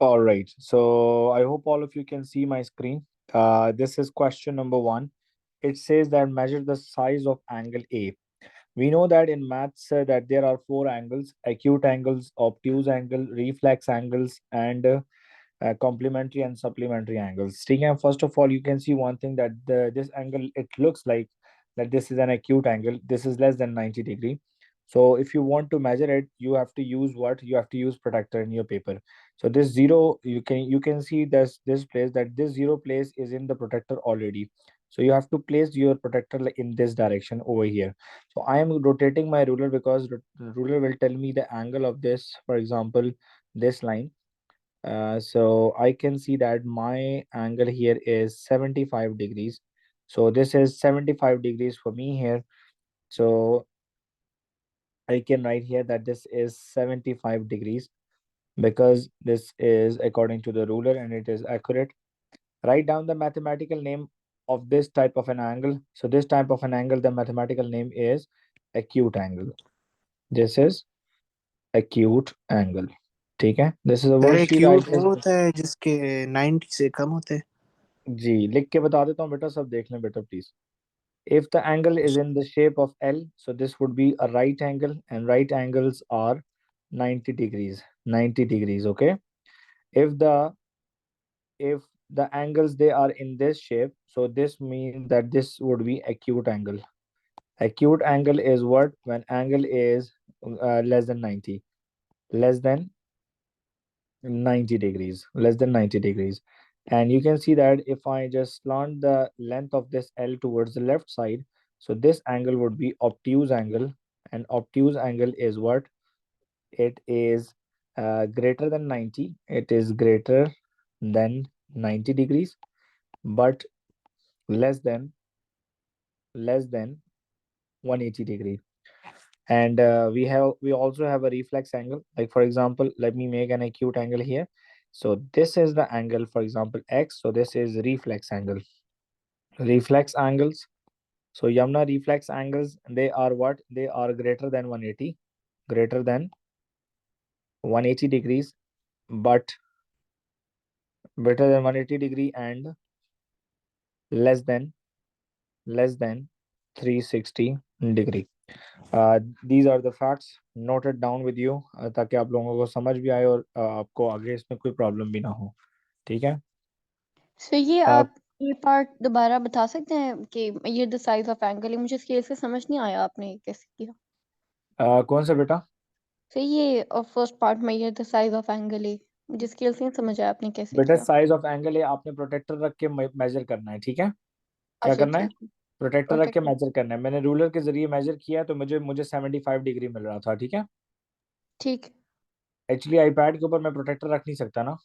All right. So I hope all of you can see my screen. This is question number one. It says that measure the size of angle A. We know that in maths that there are four angles: acute angles, obtuse angle, reflex angles, and complementary and supplementary angles. Stingam, first of all, you can see one thing that this angle, it looks like that this is an acute angle. This is less than 90 degree. So if you want to measure it, you have to use what? You have to use protractor in your paper. So this zero, you can see this place, that this zero place is in the protractor already. So you have to place your protractor like in this direction over here. So I am rotating my ruler because ruler will tell me the angle of this, for example, this line. So I can see that my angle here is 75 degrees. So this is 75 degrees for me here. So I can write here that this is 75 degrees because this is according to the ruler and it is accurate. Write down the mathematical name of this type of an angle. So this type of an angle, the mathematical name is acute angle. This is acute angle. ठीक है, this is a sir worksheet. I acute वो just होता है जिसके 90 से कम होते हैं। जी लिख के बता देता हूँ बेटा, सब देख लें बेटा please. If the angle is in the shape of L, so this would be a right angle, and right angles are 90 degrees. 90 degrees, okay? If the angles they are in this shape, so this means that this would be acute angle. Acute angle is what? When angle is less than 90. Less than 90 degrees. Less than 90 degrees. And you can see that if I just slant the length of this L towards the left side, so this angle would be obtuse angle. And obtuse angle is what? It is greater than 90. It is greater than 90 degrees, but less than 180 degree. And we also have a reflex angle. Like for example, let me make an acute angle here. So this is the angle, for example, x. So this is reflex angle. Reflex angles. So Yamna reflex angles, they are what? They are greater than 180, greater than 180 degrees, but greater than 180 degree, and less than less than 360 degree. These are the facts. Noted down with you, ताकि आप लोगों को समझ भी आए और आपको आगे इसमें कोई प्रॉब्लम भी ना हो. ठीक है. सो ये uh, आप ये पार्ट दोबारा बता सकते हैं कि ये द साइज ऑफ एंगल है? मुझे स्केल से समझ नहीं आया आपने ये कैसे किया। कौन सा बेटा? सो ये फर्स्ट पार्ट में ये द साइज ऑफ एंगल है, मुझे स्केल से नहीं समझ आया आपने कैसे बेटा किया। साइज ऑफ एंगल है, आपने प्रोटेक्टर रख के मेजर करना है. ठीक है. क्या अच्छा करना है? ठीक है। प्रोटेक्टर रख के प्रोटेक्टर। मेजर करना है. मैंने रूलर के जरिए मेजर किया है, तो मुझे मुझे 75 डिग्री मिल रहा था. ठीक है. ठीक। एक्चुअली आईपैड के ऊपर मैं प्रोटेक्टर रख नहीं सकता ना,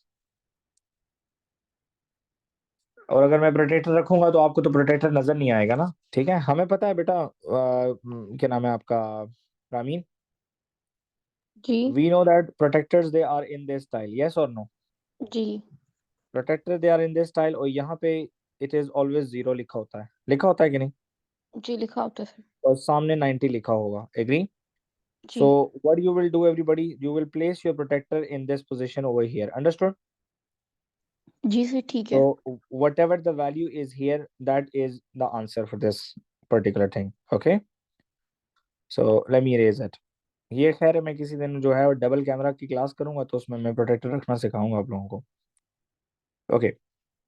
और अगर मैं प्रोटेक्टर रखूंगा तो आपको तो प्रोटेक्टर नजर नहीं आएगा ना. ठीक है. हमें पता है बेटा, क्या नाम है आपका, Ramin. Ji. We know that protectors they are in this style, yes और नो? जी। Protector they are in this style, और यहाँ पे इट इज ऑलवेज जीरो लिखा होता है. लिखा होता है कि नहीं? जी लिखा होता है सर। और सामने 90 लिखा होगा. एग्री? जी। So what you will do, everybody, you will place your protector in this position over here. Understood? जी सर ठीक है। So whatever the value is here, that is the answer for this particular thing. Okay. So let me erase it. ये खैर है, मैं किसी दिन जो है डबल कैमरा की क्लास करूंगा तो उसमें मैं प्रोटेक्टर रखना सिखाऊंगा आप लोगों को. Okay.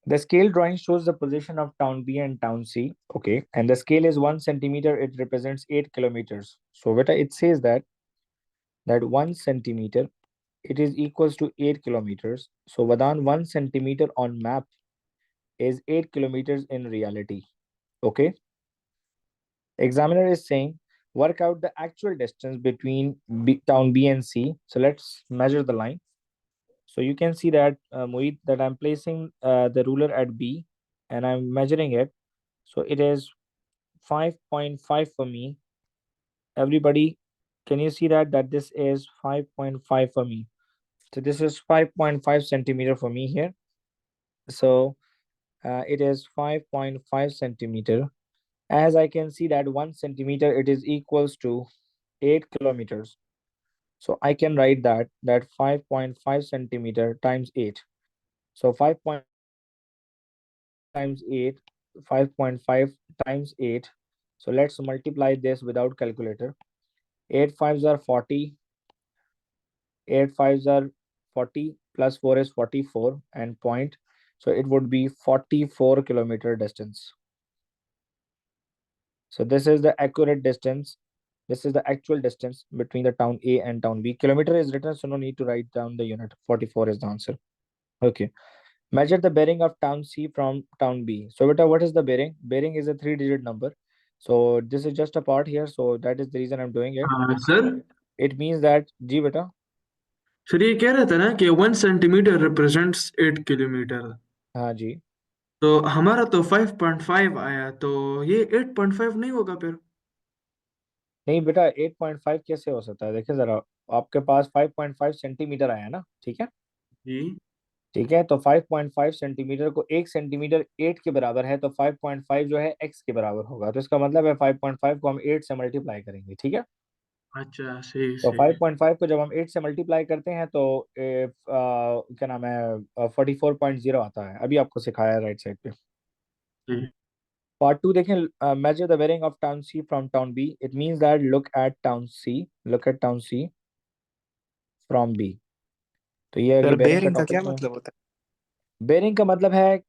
The scale drawing shows the position of town B and town C. Okay. And the scale is 1 centimeter. It represents 8 kilometers. So beta, it says that 1 centimeter, it is equals to 8 kilometers. So Vadan, 1 centimeter on map is 8 kilometers in reality. Okay. Examiner is saying work out the actual distance between town B and C. So let's measure the line. So you can see that, Mohit, that I'm placing the ruler at B and I'm measuring it. So it is 5.5 for me. Everybody, can you see that this is 5.5 for me? So this is 5.5 centimeter for me here. So it is 5.5 centimeter. As I can see that 1 centimeter, it is equals to 8 kilometers. So I can write that 5.5 centimeter times 8. So 5 times 8, 5.5 times 8. So let's multiply this without calculator. 8 5s are 40. 8 5s are 40 plus 4 is 44 and point. So it would be 44 kilometer distance. So this is the accurate distance. This is the actual distance between the town A and town B. Kilometer is written, so no need to write down the unit. 44 is the answer. Okay. Measure the bearing of town C from town B. So beta, what is the bearing? Bearing is a 3-digit number. So this is just a part here. So that is the reason I'm doing it. Sir It means that, जी beta, sir ये कह रहा था ना कि 1 centimetre represents 8 kilometre. हाँ जी। तो हमारा तो 5.5 आया, तो ये 8.5 नहीं होगा फिर? नहीं बेटा, 8.5 कैसे हो सकता है? देखिए जरा, आपके पास 5.5 सेंटीमीटर आया ना, ठीक है। जी ठीक है, तो 5.5 सेंटीमीटर को 1 सेंटीमीटर 8 के बराबर है, तो 5.5 जो है x के बराबर होगा। तो इसका मतलब है 5.5 को हम 8 से मल्टीप्लाई करेंगे, ठीक है। अच्छा, सही तो सही। 5.5 को जब हम 8 से मल्टीप्लाई करते हैं तो क्या नाम है, 44.0 आता है। अभी आपको सिखाया है राइट साइड पे। जी पार्ट 2 देखें, measure the bearing of town C from town B. It means that look at town C from B. तो ये आगे सर बेयरिंग का बेयरिंग का क्या टॉपिक है। मतलब होता बेयरिंग का मतलब है,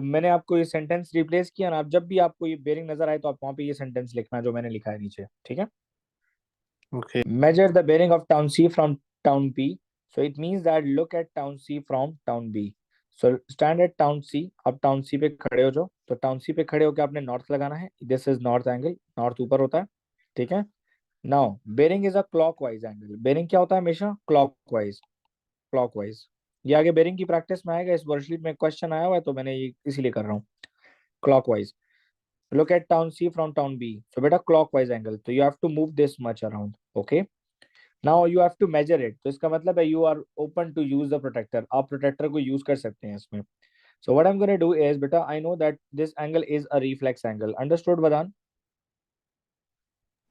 मैंने आपको ये सेंटेंस रिप्लेस किया ना, आप जब भी आपको ये बेयरिंग नजर आए तो आप वहां पे ये सेंटेंस लिखना जो मैंने लिखा है नीचे, ठीक है। है? Okay Measure the bearing of town C from town B. So it means that look at town C from town B. So stand at town C. अब town C पे खड़े हो जाओ। तो town C पे खड़े होकर आपने नॉर्थ लगाना है। This is north angle. North ऊपर होता है, ठीक है। Now bearing is a clockwise angle. Bearing क्या होता है? हमेशा clockwise, clockwise। ये आगे बेरिंग की प्रैक्टिस में आएगा। इस वर्कशीट में क्वेश्चन आया हुआ है तो मैंने ये इसीलिए कर रहा हूँ। Clockwise. Look at town C from town B. So बेटा clockwise angle, तो you have to move this much around. Okay. Now you have to measure it. तो इसका मतलब है you are open to use the protector. आप protector को use कर सकते हैं इसमें। So what I am gonna do is, बेटा I know that this angle is a reflex angle. Understood Wadan?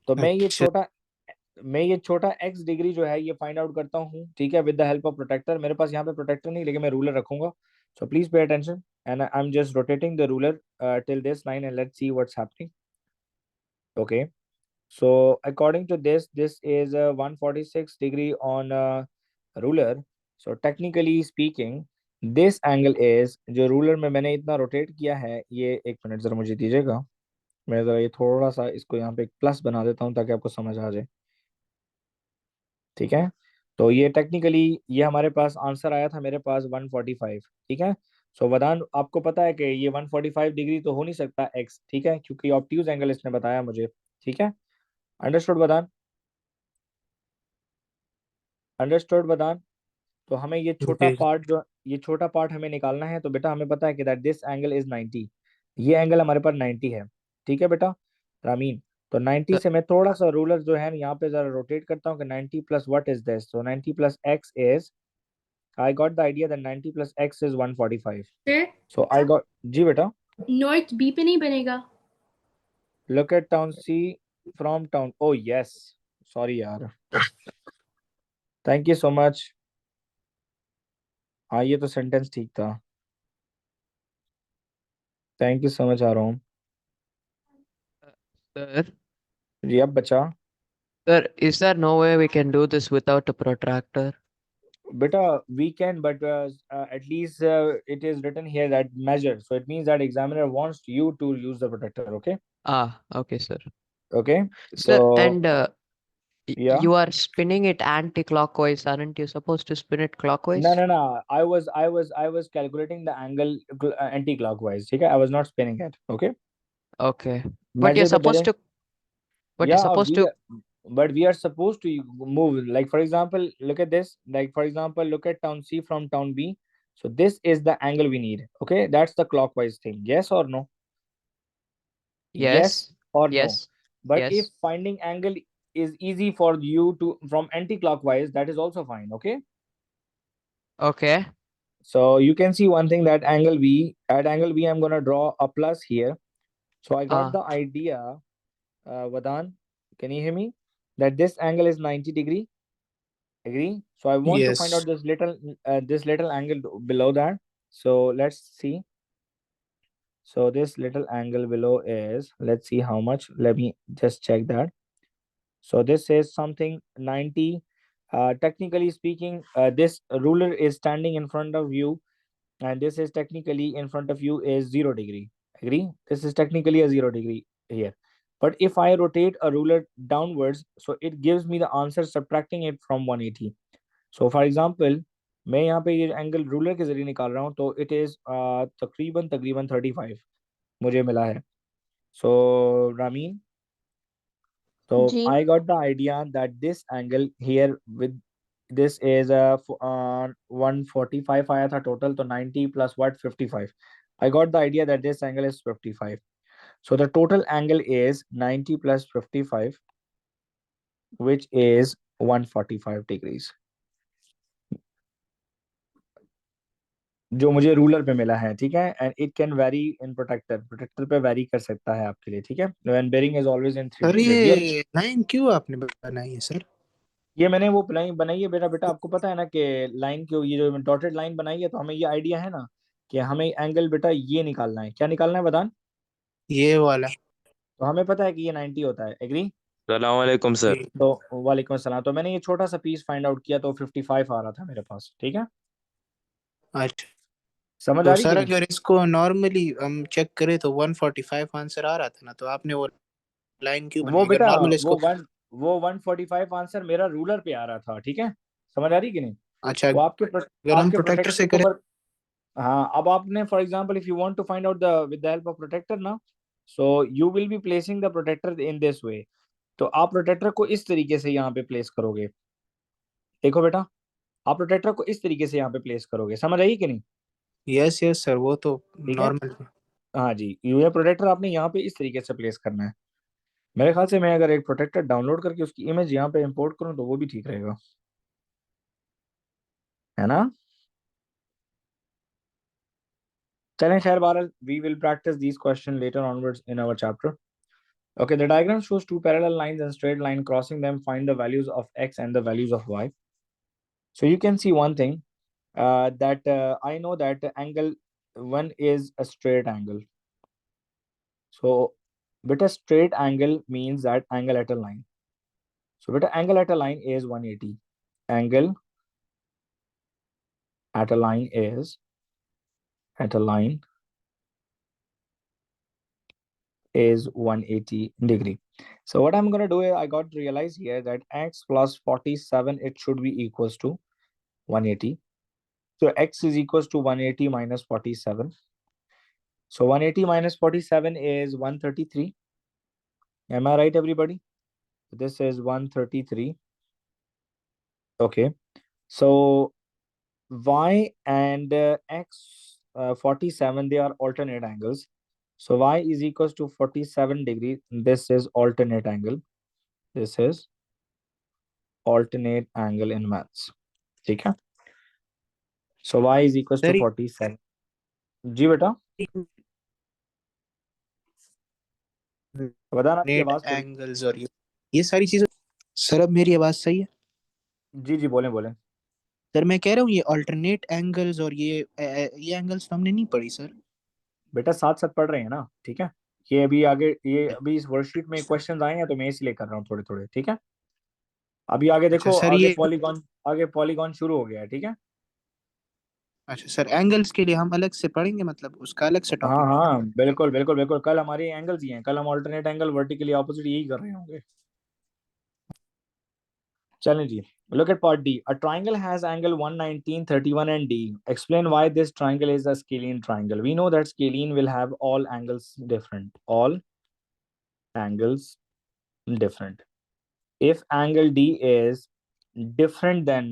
तो अच्छा मैं ये छोटा x डिग्री जो है ये फाइंड आउट करता हूँ, ठीक है, with the help of protractor. मेरे पास यहाँ पे प्रोटेक्टर नहीं, लेकिन मैं रूलर रखूंगा। So please pay attention and I am just rotating the ruler till this line and let's see what's happening. Okay, so according to this is 146 degree on ruler. So technically speaking, this angle is, जो ruler में मैंने इतना rotate किया है, ये एक minute जरा मुझे दीजिएगा। मैं जरा ये थोड़ा सा इसको यहाँ पे एक प्लस बना देता हूँ ताकि आपको समझ आ जाए, ठीक है। तो ये टेक्निकली ये हमारे पास आंसर आया था मेरे पास 145, ठीक है। सो वदान, आपको पता है कि ये 145 डिग्री तो हो नहीं सकता एक्स, ठीक है, क्योंकि ऑब्ट्यूज एंगल इसने बताया मुझे, ठीक है। अंडरस्टूड वदान? अंडरस्टूड वदान? तो हमें ओके ये छोटा पार्ट हमें निकालना है। तो बेटा हमें पता है कि दैट दिस एंगल इज 90। ये एंगल हमारे पास 90 है, ठीक है बेटा रामीन। तो 90 से मैं थोड़ा सा रूलर जो है यहाँ पे जरा रोटेट करता हूँ कि 90 plus what is this. So 90 plus x is, I got the idea that 90 plus x is 145। Sir so I got, जी बेटा। नॉर्थ बी पे नहीं बनेगा? Look at town C from town, oh yes, sorry यार, thank you so much. हाँ ये तो sentence ठीक था, थैंक यू सो मच आ रहा हूँ। Sir, जी अब बचा। sir, is there no way we can do this without a protractor? Beta, we can, but at least it is written here that measure. So it means that examiner wants you to use the protector. Okay. Ah, okay, sir. Okay. Sir, So and yeah. you are spinning it anti-clockwise, aren't you supposed to spin it clockwise? No. I was calculating the angle anti-clockwise. Okay. I was not spinning it. Okay. Okay. But Measure you're the supposed bearing. to, but you're Yeah, supposed to, but we are supposed to move. Like for example, look at this. Like for example, look at town C from town B. So this is the angle we need. Okay. That's the clockwise thing. Yes or no? Yes yes, or no? yes, But if yes. finding angle is easy for you to from anti-clockwise, that is also fine. Okay. Okay. So you can see one thing, that angle B, at angle B, I'm gonna draw a plus here. So I got the idea, Vadan, can you hear me? That this angle is 90 degree. Agree? So I want to find Yes. out this little angle below that. So let's see. So this little angle below is, let's see how much. Let me just check that. So this is something 90. Technically speaking, this ruler is standing in front of you, and this is technically in front of you is 0 degree. Agree? This is technically a 0 degree here. But if I rotate a ruler downwards, so it gives me the answer subtracting it from 180. So for example, मैं यहाँ पे ये angle ruler के जरिए निकाल रहा हूँ, तो इट इज तकरीबन तकरीबन 35 मुझे मिला है. So Ramin, so ji I got the idea that this angle here with this is 145 आया था total, तो 90 plus what 55. I got the idea that this angle is 55. So the total angle is 90 plus 55, which is 145 degrees. जो मुझे ruler पे मिला है, ठीक है. And it can vary in protractor पे वेरी कर सकता है आपके लिए, ठीक है. When bearing is always in sir 300. ये लाइन क्यों आपने बनाई है सर? ये मैंने वो बनाई है बेटा. बेटा आपको पता है ना कि लाइन क्यों, ये जो डॉटेड लाइन बनाई है, तो हमें ये आइडिया है ना कि हमें एंगल बेटा ये निकालना है. क्या निकालना है बतान? ये वाला. तो हमें पता है कि ये 90 होता है. एग्री? सलामकुम सर। जी. तो वालेकुम अस्सलाम. तो मैंने ये छोटा सा पीस फाइंड आउट किया, तो 55 आ रहा था मेरे पास, ठीक है. अच्छा. समझ तो आ रही कि सर नहीं? अगर इसको नॉर्मली हम चेक करें तो 145 आंसर आ रहा था ना, तो आपने वो लाइन क्यों वो बनाई? अगर बेटा नॉर्मल इसको. वो 145 आंसर मेरा रूलर पे आ रहा था, ठीक है. समझ आ रही कि नहीं? अच्छा. वो आपके अगर हम आपके प्रोटेक्टर से प्रोटेक्टर के करें. ऊपर. हाँ, अब आपने for example if you want to find out the with the help of protector ना, so you will be placing the protector in this way. तो आप प्रोटेक्टर को इस तरीके से यहाँ पे प्लेस करोगे. देखो बेटा, आप प्रोटेक्टर को इस तरीके से यहाँ पे प्लेस करोगे. समझ आई कि नहीं? यस यस सर, वो तो ठीक है. नॉर्मल. हाँ जी, ये प्रोटेक्टर आपने यहाँ पे इस तरीके से प्लेस करना है. मेरे ख्याल से मैं अगर एक प्रोटेक्टर डाउनलोड करके उसकी इमेज यहाँ पे इंपोर्ट करूँ तो वो भी ठीक रहेगा, है ना. चलें, खैर बहरहाल we will practice these questions later onwards in our chapter. Okay, the diagram shows two parallel lines and straight line crossing them. Find the values of x and the values of y. So you can see one thing, that I know that angle 1 is a straight angle. So beta straight angle means that angle at a line. So beta angle at a line is 180. Angle at a line is at a line is 180 degree. So what I'm going to do is I got to realize here that x plus 47, it should be equals to 180. So x is equals to 180 minus 47. So 180 minus 47 is 133. Am I right, everybody? This is 133. Okay. So y and x 47, they are alternate angles. So y is equals to 47 degree. This is alternate angle. This is alternate angle in maths. ठीक है. So y is equals to sir 47. जी बेटा बताना, आपकी net आवाज थोड़ी. Angles और ये सारी चीजें. सर अब मेरी आवाज सही है? जी जी बोले बोले. सर मैं कह रहा हूँ ये अल्टरनेट एंगल्स और ये एंगल्स तो हमने नहीं पढ़ी सर. बेटा साथ साथ पढ़ रहे हैं ना, ठीक है. ये अभी आगे, ये अभी इस वर्कशीट में क्वेश्चंस आए हैं, तो मैं इसलिए कर रहा हूँ थोड़े थोड़े, ठीक है. अभी आगे अच्छा देखो, सर ये. आगे पॉलीगॉन शुरू हो गया है, ठीक है. अच्छा सर, एंगल्स के लिए हम अलग से पढ़ेंगे, मतलब उसका अलग से हाँ टॉपिक. हाँ बिल्कुल बिल्कुल बिल्कुल. कल हमारे एंगल्स ही हैं, कल हम ऑल्टरनेट एंगल वर्टिकली ऑपोजिट यही कर रहे होंगे. चलें जी. Look at part D. A triangle has angle 119, 31 and D. Explain why this triangle is a scalene triangle. We know that scalene will have all angles different. All angles different. If angle D is different than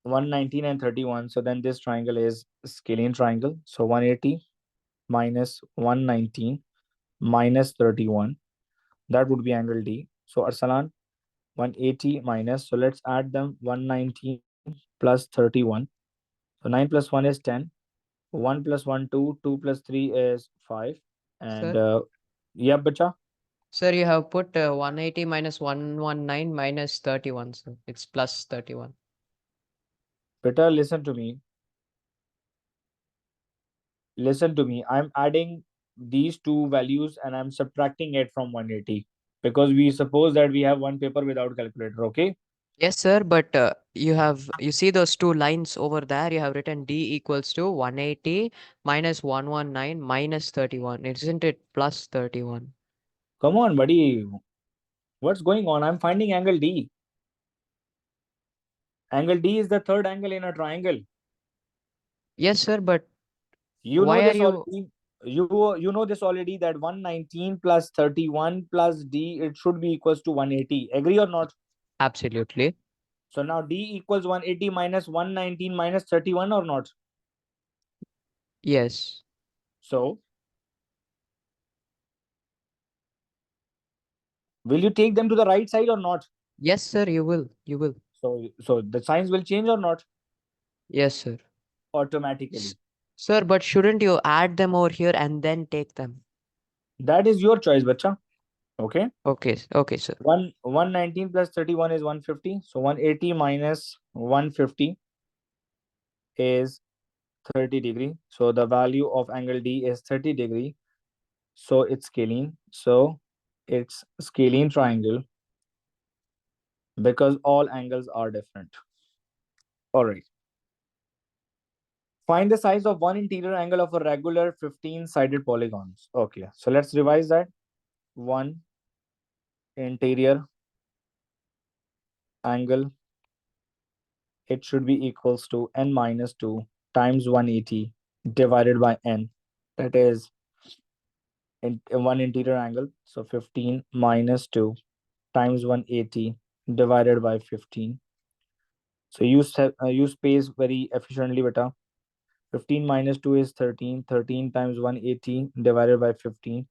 119 and 31, so then this triangle is scalene triangle. So 180 minus 119 minus 31, that would be angle D. So Arsalan, 180 minus, so let's add them, 119 plus 31. So 9 plus 1 is 10. 1 plus 1, 2. 2 plus 3 is 5. And Sir? yeah, bacha. Sir, you have put 180 minus 119 minus 31, so it's plus 31. Beta, listen to me. Listen to me. I'm adding these two values and I'm subtracting it from 180 because we suppose that we have one paper without calculator. Okay. Yes, sir, but you see those two lines over there, you have written D equals to 180 minus 119 minus 31. Isn't it plus 31? Come on, buddy. What's going on? I'm finding angle D. Angle D is the third angle in a triangle. Yes, sir, but You know why are this you... already. You know this already that 119 plus 31 plus D, it should be equals to 180. Agree or not? Absolutely. So now D equals 180 minus 119 minus 31 or not? Yes. So will you take them to the right side or not? Yes, sir, you will. You will. So the signs will change or not? Yes, sir. Automatically. Sir, but shouldn't you add them over here and then take them? That is your choice, bacha. Okay. Okay, okay, sir. 119 plus 31 is 150. So 180 minus 150 is 30 degree. So the value of angle D is 30 degree. So it's scalene. So it's scalene triangle because all angles are different. All right. Find the size of one interior angle of a regular 15-sided polygons. Okay, so let's revise that. One interior angle, it should be equals to n minus 2 times 180 divided by n. That is in one interior angle. So 15 minus 2 times 180 divided by 15. So use space very efficiently, beta. 15 minus 2 is 13. 13 times 180 divided by 15.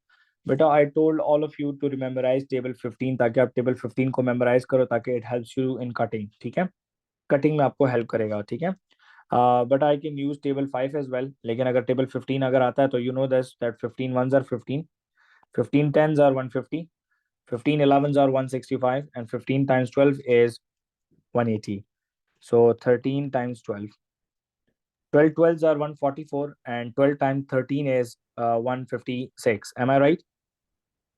बेटा I told all of you to memorize table 15 ताकि आप table 15 को memorize करो ताकि it helps you in cutting. ठीक है, cutting में आपको help करेगा. ठीक है, but I can use table 5 as well. लेकिन अगर table 15 अगर आता है तो you know this that 15 ones are 15, 15 tens are 150, 15 elevens are 165, and 15 times 12 is 180. So 13 times 12. 12 12s are 144 and 12 times 13 is 156. Am I right?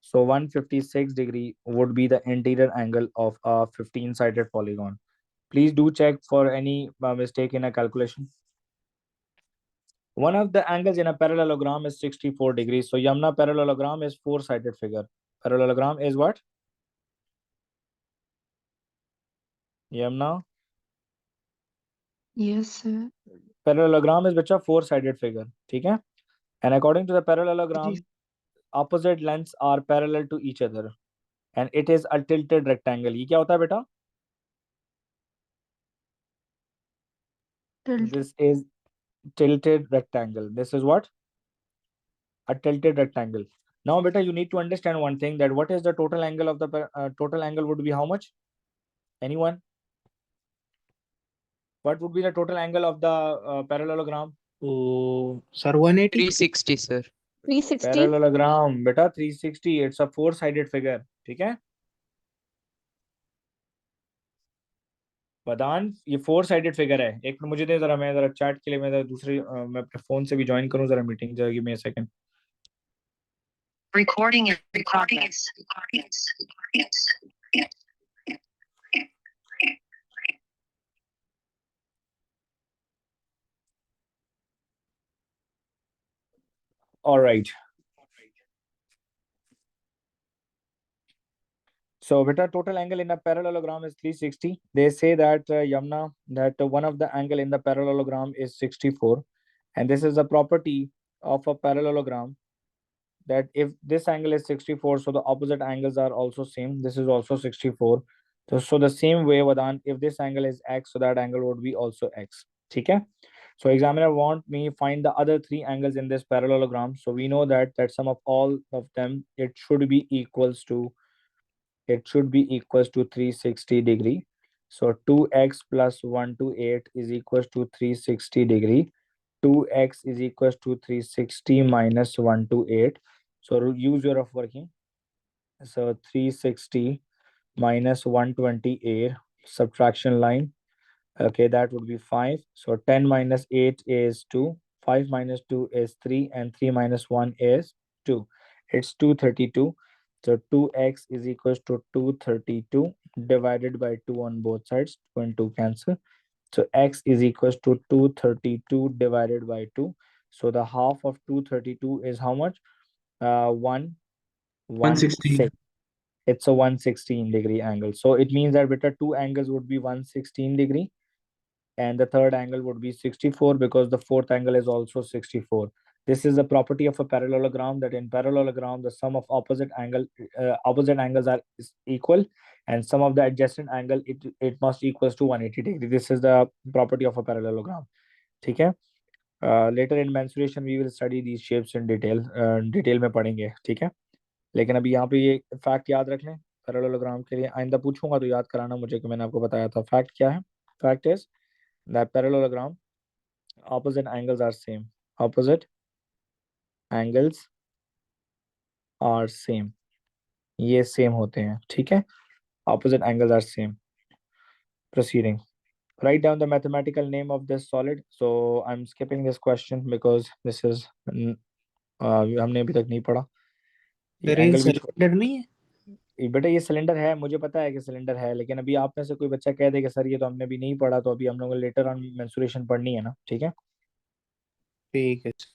So 156 degree would be the interior angle of a 15-sided polygon. Please do check for any mistake in a calculation. One of the angles in a parallelogram is 64 degrees. So Yamna, parallelogram is four-sided figure. Parallelogram is what? Yamna? Yes, sir. Parallelogram is bacha four-sided figure. Okay? And according to the parallelogram, opposite lengths are parallel to each other. And it is a tilted rectangle. ये क्या होता है बेटा? Tilted. This is tilted rectangle. This is what? A tilted rectangle. Now, beta, you need to understand one thing, that what is the total angle of the total angle would be how much? Anyone? What would be the total angle of the parallelogram? तो sir 180 360, sir. 360. Parallelogram, beta, 360. It's a four-sided figure. ठीक है? वदान, ये four-sided figure है. एक minute मुझे दे जरा, मैं जरा चैट के लिए मैं जरा दूसरी मैं अपने फोन से भी ज्वाइन करूं जरा मीटिंग. जरा give me a second. Recording is recording. All right. So beta, total angle in a parallelogram is 360. They say that Yamna, that one of the angle in the parallelogram is 64, and this is the property of a parallelogram, that if this angle is 64, so the opposite angles are also same. This is also 64. So the same way, Vadan, if this angle is x, so that angle would be also x. Okay. So examiner want me find the other three angles in this parallelogram. So we know that sum of all of them, it should be equals to 360 degree. So 2x plus 128 is equals to 360 degree. 2x is equals to 360 minus 128. So use your of working. So 360 minus 128, subtraction line. Okay, that would be 5. So 10 minus 8 is 2. 5 minus 2 is 3. And 3 minus 1 is 2. It's 232. So 2x is equals to 232 divided by 2 on both sides. 2 and 2 cancel. So x is equals to 232 divided by 2. So the half of 232 is how much? 116. It's a 116 degree angle. So it means that beta two angles would be 116 degree, and the third angle would be 64 because the fourth angle is also 64. This is the property of a parallelogram, that in parallelogram the sum of opposite angles are equal, and sum of the adjacent angle it must equals to 180 degree. This is the property of a parallelogram. ठीक है? Later in mensuration we will study these shapes in detail. Detail में पढ़ेंगे, ठीक है? लेकिन अभी यहाँ पे ये फैक्ट याद रख लें पैरेललोग्राम के लिए. आइंदा पूछूंगा तो याद कराना मुझे कि मैंने आपको बताया था. फैक्ट क्या है? Fact is that parallelogram opposite angles are same. Opposite angles are same. ये सेम होते हैं, ठीक है? Opposite angles are same. Proceeding. Write down the mathematical name of this solid. So I'm skipping this question because this is हमने अभी तक नहीं पढ़ा. ये सर ये एंगल भी सिलेंडर नहीं है? बेटा ये सिलेंडर है, मुझे पता है कि सिलेंडर है, लेकिन अभी आप में से कोई बच्चा कह दे कि सर ये तो हमने भी नहीं पढ़ा, तो अभी हम लोगों को लेटर ऑन मेंसुरेशन पढ़नी है ना, ठीक है? ठीक है सर.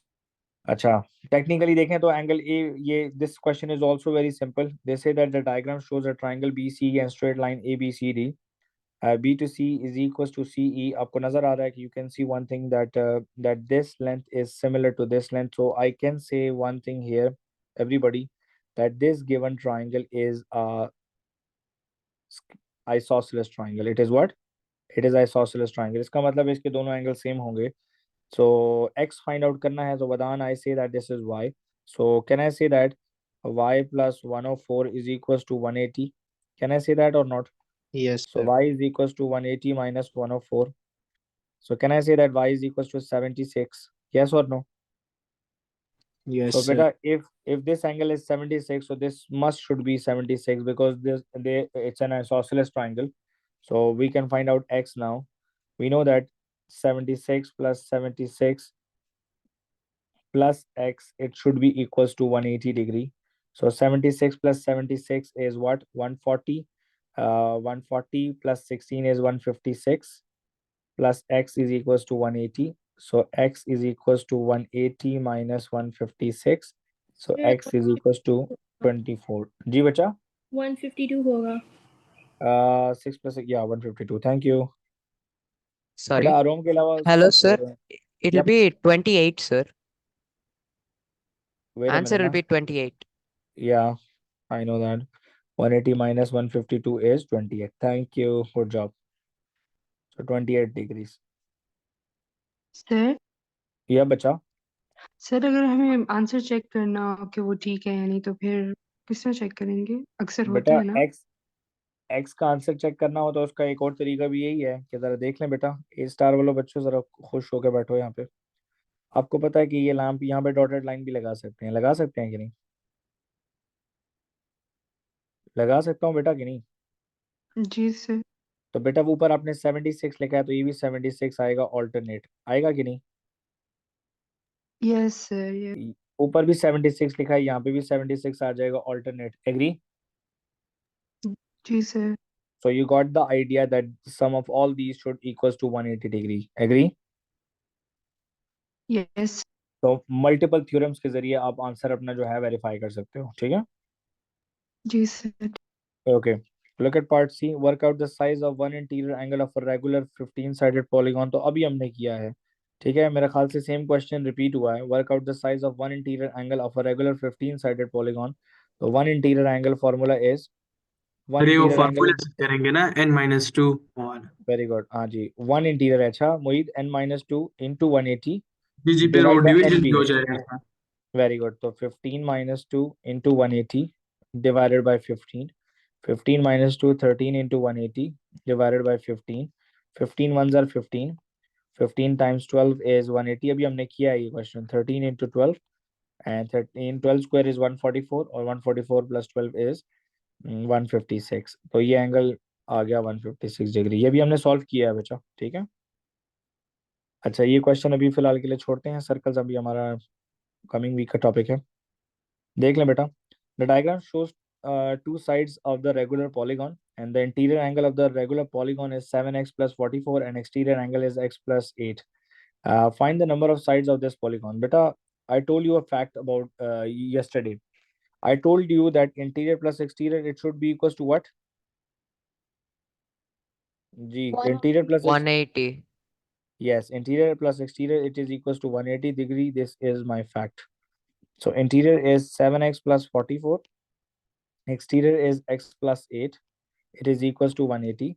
अच्छा, टेक्निकली देखें तो एंगल ए, ये this question is also very simple. They say that the diagram shows a triangle BC and straight line ABCD. B to C is equals to CE. आपको नजर आ रहा है कि you can see one thing that that this length is similar to this length. So I can say one thing here, everybody, that this given triangle is a isosceles triangle. It is what? It is isosceles triangle. इसका मतलब है इसके दोनों angle same होंगे. So x find out करना है, तो Vadan, I say that this is y. So can I say that y plus 104 is equals to 180? Can I say that or not? Yes So sir. y is equals to 180 minus 104. So can I say that y is equals to 76? Yes or no? Yes So sir. beta, if this angle is 76, so this must should be 76 because it's an isosceles triangle. So we can find out x now. We know that 76 plus 76 plus x, it should be equals to 180 degree. So 76 plus 76 is what? 140. 140 plus 16 is 156 plus x is equals to 180. So x is equals to 180 minus 156. So x is equals to 24. जी बच्चा? 152 होगा. 6 plus 6, yeah, 152. Thank you. Sorry. बेटा आरोम के अलावा Hello, sir. It'll Yep. be 28, sir. wait a Answer minute will ना. be 28. Yeah, I know that. 180 minus 152 is 28. Thank you. Good job. So 28 degrees. Sir Yeah, बच्चा. Sir अगर हमें answer check करना हो कि वो ठीक है या नहीं तो फिर किस तरह चेक करेंगे? अक्सर होता बेटा है ना. x का आंसर चेक करना हो तो उसका एक और तरीका भी यही है कि जरा देख लें बेटा. ए स्टार वालों बच्चों जरा खुश होकर बैठो यहाँ पे. आपको पता है कि ये लैंप यहाँ पे डॉटेड लाइन भी लगा सकते हैं कि नहीं? लगा सकता हूँ बेटा कि नहीं? जी सर. तो बेटा वो ऊपर आपने 76 लिखा है, तो ये भी 76 आएगा ऑल्टरनेट, आएगा कि नहीं? Yes sir. यस. ऊपर भी 76 लिखा है, यहाँ पे भी 76 आ जाएगा ऑल्टरनेट. एग्री? जी sir. So you got the idea that sum of all these should equals to 180 degree. Agree? Yes. तो मल्टीपल थ्योरम्स के जरिए आप आंसर अपना जो है वेरीफाई कर सकते हो, ठीक है? जी sir. Okay. Look at part C. Work out the size of one interior angle of a regular 15-sided polygon. तो अभी हमने किया है, ठीक है? मेरे ख्याल से सेम क्वेश्चन रिपीट हुआ है. Work out the size of one interior angle of a regular 15-sided polygon. तो one interior angle formula is one अरे वो interior angle फार्मूला is से करेंगे ना n-2 और very good. हाँ जी, one interior है. अच्छा मोहित, n-2 into 180 जी जी फिर वो divide by डिवीजन NB. हो जाएगा. Very good. So 15 minus 2 into 180 divided by 15. 15 minus 2, 13 into 180 divided by 15. 15 ones are 15. 15 times 12 is 180. अभी हमने किया है ये question. 13 into 12. and 12 square is 144 और 144 plus 12 is 156. तो ये एंगल आ गया 156 डिग्री। ये भी हमने सॉल्व किया है बच्चा, ठीक है। अच्छा, ये क्वेश्चन अभी फिलहाल के लिए छोड़ते हैं, सर्कल्स अभी हमारा कमिंग वीक का टॉपिक है। देख लें बेटा, the diagram shows two sides of the regular polygon and the interior angle of the regular polygon is 7x plus 44 and exterior angle is x plus 8. Find the number of sides of this polygon. Beta, I told you a fact about yesterday. I told you that interior plus exterior, it should be equals to what? G, interior plus 180. yes, interior plus exterior, it is equals to 180 degree. This is my fact. So interior is 7x plus 44. Exterior is x plus 8. It is equals to 180.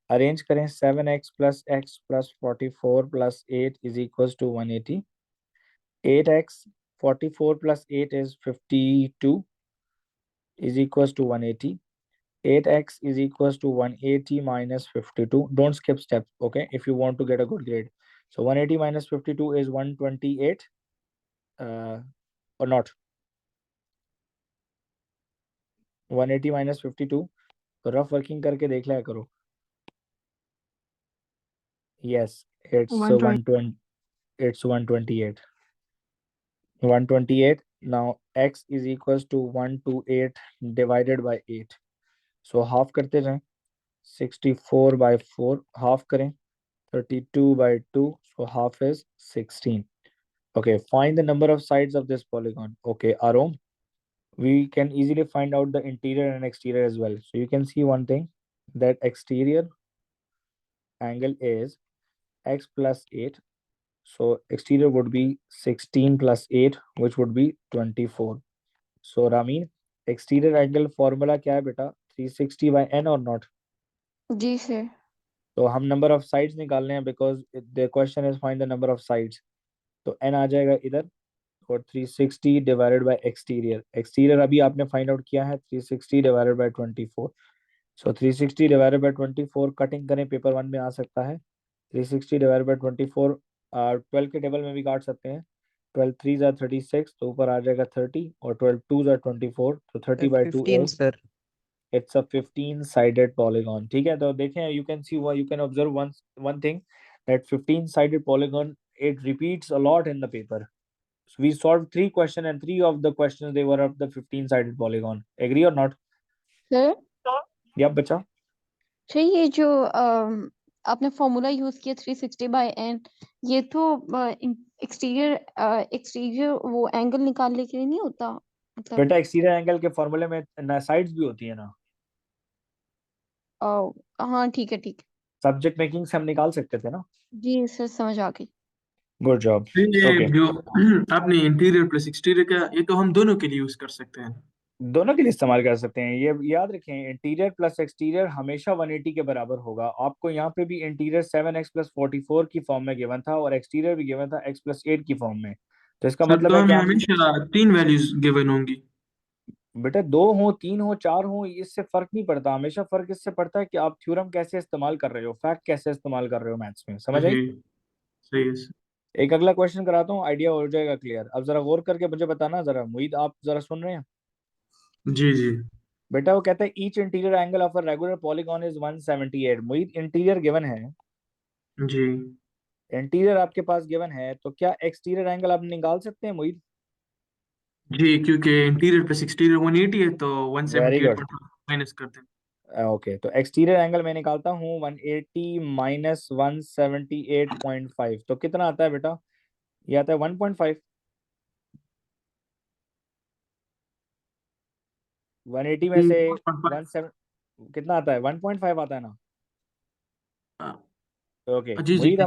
Arrange करें 7x plus x plus 44 plus 8 is equals to 180. 8x 44 plus 8 is 52 is equals to 180. 8x is equals to 180 minus 52. Don't skip steps, okay, if you want to get a good grade. So 180 minus 52 is 128 or not. 180 minus 52, तो rough working करके देख लिया करो। Yes, it's 120. it's 128. 128. Now x is equals to 128 divided by 8. So half करते जाएं, 64 by 4 half करें, 32 by 2, so half is 16. Okay, find the number of sides of this polygon. Okay, Arom, we can easily find out the interior and exterior as well. So you can see one thing, that exterior angle is x plus 8. So exterior would be 16 plus 8, which would be 24. So Ramin, exterior angle formula क्या है बेटा? 360 by n or not? जी sir. तो हम number of sides निकालने हैं, because the question is find the number of sides. तो n आ जाएगा इधर और 360 divided by exterior. Exterior अभी आपने find out किया है 360 divided by 24. So 360 divided by 24 cutting करें, पेपर 1 में आ सकता है। 360 divided by 24 12 के टेबल में भी काट सकते हैं। 12 3s are 36, तो ऊपर आ जाएगा 30 और 12 2s are 24, तो 30 by 2 15 is sir. it's a 15 sided polygon, ठीक है। तो देखें, you can see, you can observe one thing, that 15 sided polygon, it repeats a lot in the paper. So we solved 3 questions and 3 of the questions they were of the 15 sided polygon. Agree or not? Sir Yeah, बच्चा। Sir ये जो आपने formula use किया 360 bye n, ये तो exterior वो angle निकालने के लिए नहीं होता, मतलब बेटा एक्सटीरियर एंगल के फॉर्मूले में साइड्स भी होती है ना। हाँ ठीक है ठीक है। सब्जेक्ट मेकिंग से हम निकाल सकते थे ना। जी सर समझ आ गई। Good job. ये ओके, जो आपने इंटीरियर प्लस एक्सटीरियर का, ये तो हम दोनों के लिए यूज कर सकते हैं। दोनों के लिए इस्तेमाल कर सकते हैं। ये याद रखें, इंटीरियर प्लस एक्सटीरियर हमेशा 180 के बराबर होगा। आपको यहाँ पे भी इंटीरियर 7x प्लस 44 की फॉर्म में गिवन था और एक्सटीरियर भी गिवन था x प्लस 8 की फॉर्म में। तो इसका सर मतलब तो है कि हमें हम हमेशा 3 वैल्यूज गिवन होंगी। बेटा 2 हो, 3 हो, 4 हो, इससे फर्क नहीं पड़ता। हमेशा फर्क इससे पड़ता है कि आप थ्योरम कैसे इस्तेमाल कर रहे हो, फैक्ट कैसे इस्तेमाल कर रहे हो मैथ्स में। समझ आई? सही, सही है सर। एक अगला क्वेश्चन कराता हूँ, आइडिया हो जाएगा क्लियर। अब जरा गौर करके मुझे बताना जरा, मुईद आप जरा सुन रहे हैं? जी जी बेटा वो कहता है each interior angle of a regular polygon is 178। Moeed interior given है, जी इंटीरियर आपके पास गिवन है, तो क्या एक्सटीरियर एंगल आप निकाल सकते हैं मुईद? जी, क्योंकि इंटीरियर प्लस एक्सटीरियर 180 है, तो वेरी गुड। 178 माइनस कर दें। ओके, तो एक्सटीरियर एंगल मैं निकालता हूँ 180 माइनस 178.5, तो कितना आता है बेटा? ये आता है 1.5। 180 में से 17 कितना आता है? 1.5 आता है ना। ओके, जी जी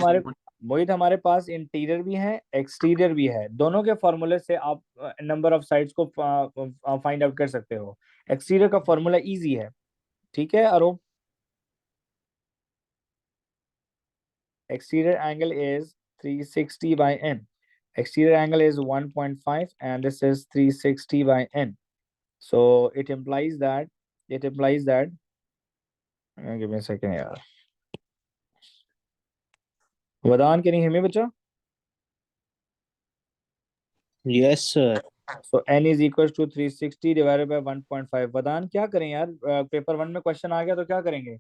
मोहित हमारे पास इंटीरियर भी है, एक्सटीरियर भी है। दोनों के फॉर्मूले से आप नंबर ऑफ साइड्स को फाइंड आउट कर सकते हो। एक्सटीरियर का फॉर्मूला इजी है, ठीक है Arob? Exterior angle is 360 by n. Exterior angle is 1.5 and this is 360 by n. So it implies that give me a second यार। Vadan, can you hear me बच्चा? Yes sir. So n is equal to 360 divided by 1.5। Vadan क्या करें यार, paper 1 में question आ गया तो क्या करेंगे?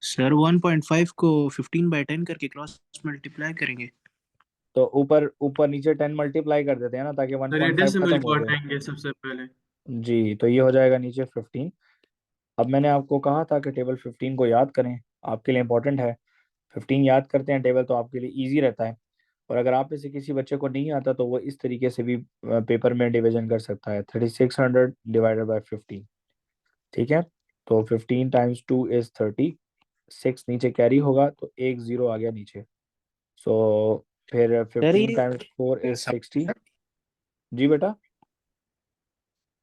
सर 1.5 को 15/10 करके क्रॉस मल्टीप्लाई करेंगे। तो ऊपर ऊपर नीचे 10 मल्टीप्लाई कर देते हैं ना, ताकि सर ये 1.5 डेसिमल खत्म को हो जाए। हटाएंगे सबसे पहले। जी, तो ये हो जाएगा नीचे 15। अब मैंने आपको कहा था कि टेबल 15 को याद करें, आपके लिए इंपॉर्टेंट है। 15 याद करते हैं टेबल तो आपके लिए इजी रहता है। और अगर आप में से किसी बच्चे को नहीं आता तो वो इस तरीके से भी पेपर में डिवीजन कर सकता है, 3600 डिवाइडेड बाय 15। ठीक है, तो 15 टाइम्स 2 इज 30। 6 नीचे कैरी होगा तो एक जीरो आ गया नीचे। सो फिर सर 15 टाइम्स 4 इज 60। जी बेटा,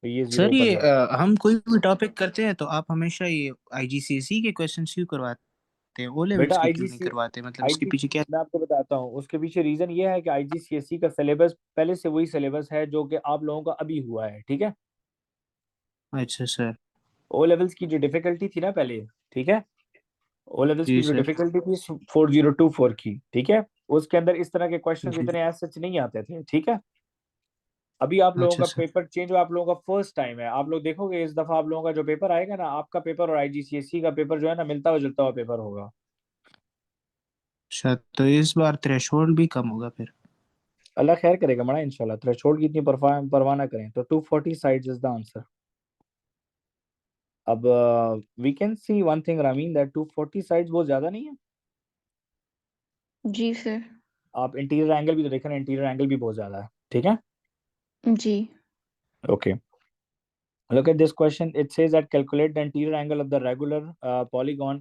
तो ये जीरो सर ऊपर ये जाएगा। हम कोई भी टॉपिक करते हैं तो आप हमेशा ये आईजीसीएसई के क्वेश्चन क्यों करवाते हैं, ओ लेवल्स बेटा के क्यों नहीं आईजीसी करवाते, मतलब इसके आईजी पीछे क्या? मैं आपको बताता हूँ, उसके पीछे रीजन ये है कि आईजीसीएसई का सिलेबस पहले से वही सिलेबस है जो कि आप लोगों का अभी हुआ है। ठीक है, अच्छा सर। ओ लेवल्स की जो डिफिकल्टी थी ना पहले, ठीक है, ओ लेवल्स की जी जो सर। डिफिकल्टी थी 4024 की, ठीक है, उसके अंदर इस तरह के क्वेश्चंस जी। इतने एज सच नहीं आते थे। ठीक है, अभी आप लोगों अच्छा का सर। पेपर चेंज हुआ, आप लोगों का फर्स्ट टाइम है। आप लोग देखोगे इस दफा आप लोगों का जो पेपर आएगा ना, आपका पेपर और आईजीसीएसई का पेपर जो है ना, मिलता हुआ जुलता हुआ पेपर होगा। अच्छा तो इस बार थ्रेशोल्ड भी कम होगा फिर? अल्लाह खैर करेगा मना, इंशाल्लाह। थ्रेशोल्ड की इतनी परवाह ना करें। तो 240 साइड्स इज द आंसर। अब we can see one thing Rameen, that 240 sides बहुत ज्यादा नहीं है। जी सर। आप इंटीरियर एंगल भी तो देखें ना, इंटीरियर एंगल भी बहुत ज्यादा है। ठीक है, जी। Okay. Look at this question. It says that calculate the interior angle of the regular polygon.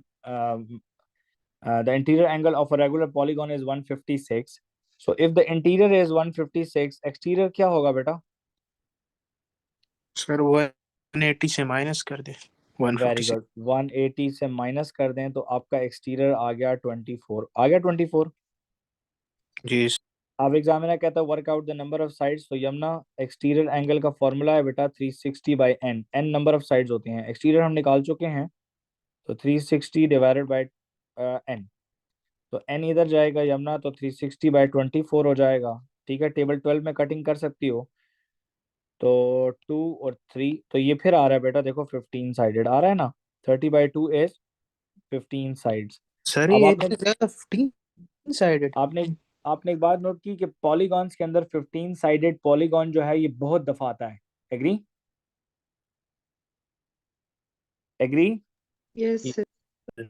The interior angle of a regular polygon is 156. So if the interior is 156, exterior क्या होगा बेटा? Sir 180 से minus कर they very 156। Good, 180 से minus कर दें तो आपका एक्सटीरियर आ गया 24। आ गया 24। जी अब एग्जामिनर कहता है work out the number of sides. तो यमुना, एक्सटीरियर एंगल का फॉर्मूला है बेटा 360 by N. N number of sides होते हैं, एक्सटीरियर हम निकाल चुके हैं, तो 360 डिवाइडेड बाई एन। तो एन इधर जाएगा यमुना, तो 360 बाई 24 हो जाएगा। ठीक है, टेबल 12 में कटिंग कर सकती हो। तो 2 और 3, तो ये फिर आ रहा है बेटा, देखो 15 साइडेड आ रहा है ना। 30/2 इज 15 साइड्स। सर अब ये आपने इतने ज्यादा 15 साइडेड? आपने आपने एक बात नोट की कि पॉलीगॉन्स के अंदर 15 साइडेड पॉलीगॉन जो है ये बहुत दफा आता है। एग्री? एग्री? Yes sir.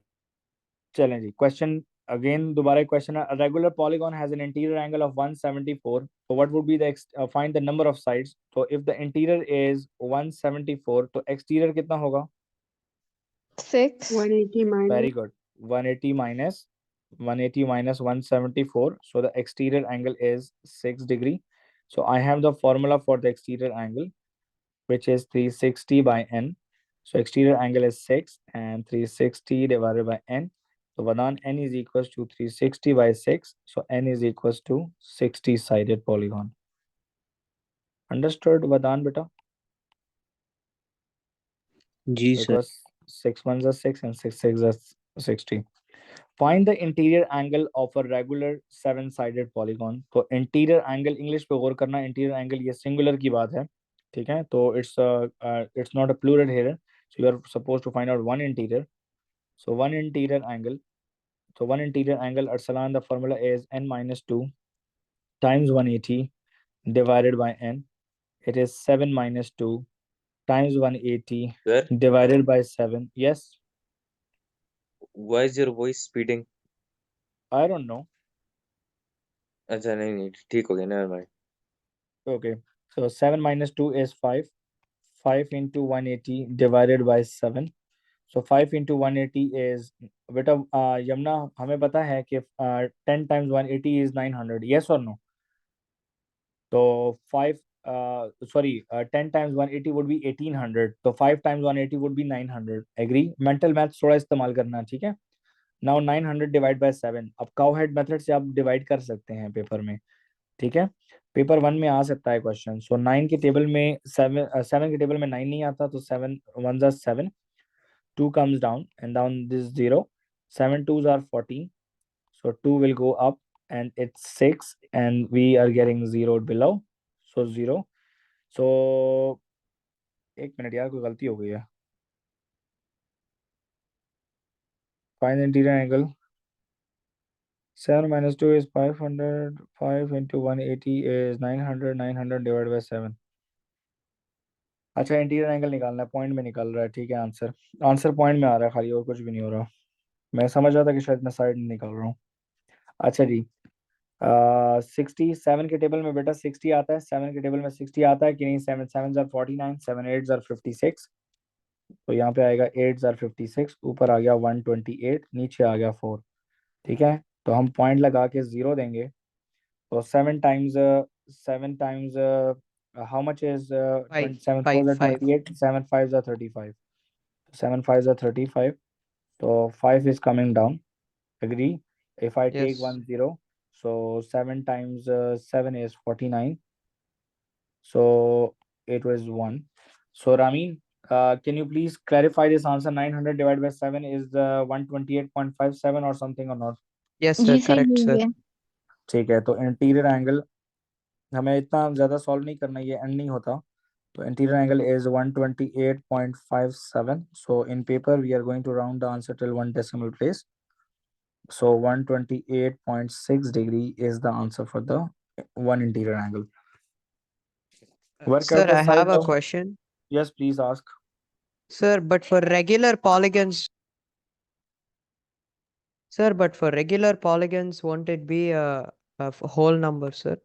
चलें जी, क्वेश्चन अगेन दोबारा क्वेश्चन है। Regular polygon has an interior angle of 174, so what would be the find the number of sides? तो if the interior is 174 तो exterior कितना होगा? 6। 180 minus Very good, 180 minus 180 minus 174, so the exterior angle is 6 degree. So I have the formula for the exterior angle, which is 360 by n. So exterior angle is 6 and 360 divided by n. So Vadan, n is equals to 360 by 6. So n is equals to 60 sided polygon. Understood Vadan beta? जी sir. Because 6 ones are 6 and 6 6 are 60. Find the interior angle of a regular 7-sided polygon. तो interior angle English पे गौर करना, interior angle ये singular की बात है। ठीक है, तो it's not a plural here, so you are supposed to find out one interior. So one interior angle, so one interior angle, Arsalan, the formula is n minus 2 times 180 divided by n. It is 7 minus 2 times 180 Sir, divided by 7. Yes, why is your voice speeding? I don't know. अच्छा नहीं नहीं ठीक हो गया, never mind. Okay, so 7 minus 2 is 5. 5 into 180 divided by 7. So 5 into 180 is, बेटा यमुना हमें पता है कि 10 times 180 is 900. Yes or no? तो 5 sorry 10 times 180 would be 1800. तो 5 times 180 would be 900. Agree? Mental maths थोड़ा इस्तेमाल करना, ठीक है। Now 900 divide by 7. अब काउ हेड मेथड से आप डिवाइड कर सकते हैं पेपर में। ठीक है, पेपर 1 में आ सकता है क्वेश्चन। सो 9 के टेबल में 7 के टेबल में 9 नहीं आता, तो 7 1s are 7, 2 comes down and down this 0, 7 2s are 14, so 2 will go up and it's 6 and we are getting 0 below, so 0. So एक मिनट यार, कोई गलती हो गई है. Find the interior angle. 7 minus 2 is 500. 5 into 180 is 900. 900 divided by 7. अच्छा, interior angle निकालना है, पॉइंट में निकल रहा है. ठीक है, आंसर पॉइंट में आ रहा है खाली, और कुछ भी नहीं हो रहा. मैं समझ रहा था कि शायद मैं साइड नहीं निकाल रहा हूँ. अच्छा जी, 67 के टेबल में बेटा 60 आता है. 7 के टेबल में 60 आता है कि नहीं? 7 7 are 49, 7 8 are 56. तो यहाँ पे आएगा 8 are 56, ऊपर आ गया 128, नीचे आ गया 4. ठीक है, तो हम पॉइंट लगा के 0 देंगे. तो 7 times how much is 5 7 5 4 are 5 28, 7 5 are 35. 7 5 are 35. So 5 is coming down. Agree? If I take yes 1 0, so 7 times 7 is 49. So it was 1. So Ramin, can you please clarify this answer? 900 divided by 7 is the 128.57 or something or not? yes ji sir correct सही sir है. ठीक है, तो interior angle हमें इतना ज़्यादा solve नहीं करना, ये एंड नहीं होता. तो interior angle is 128.57. So in paper we are going to round the answer till 1 decimal place. So 128.6 degree is the answer for the one interior angle. Work sir out the I side have a of. question Yes, please ask. sir but for regular polygons won't it be a whole number sir?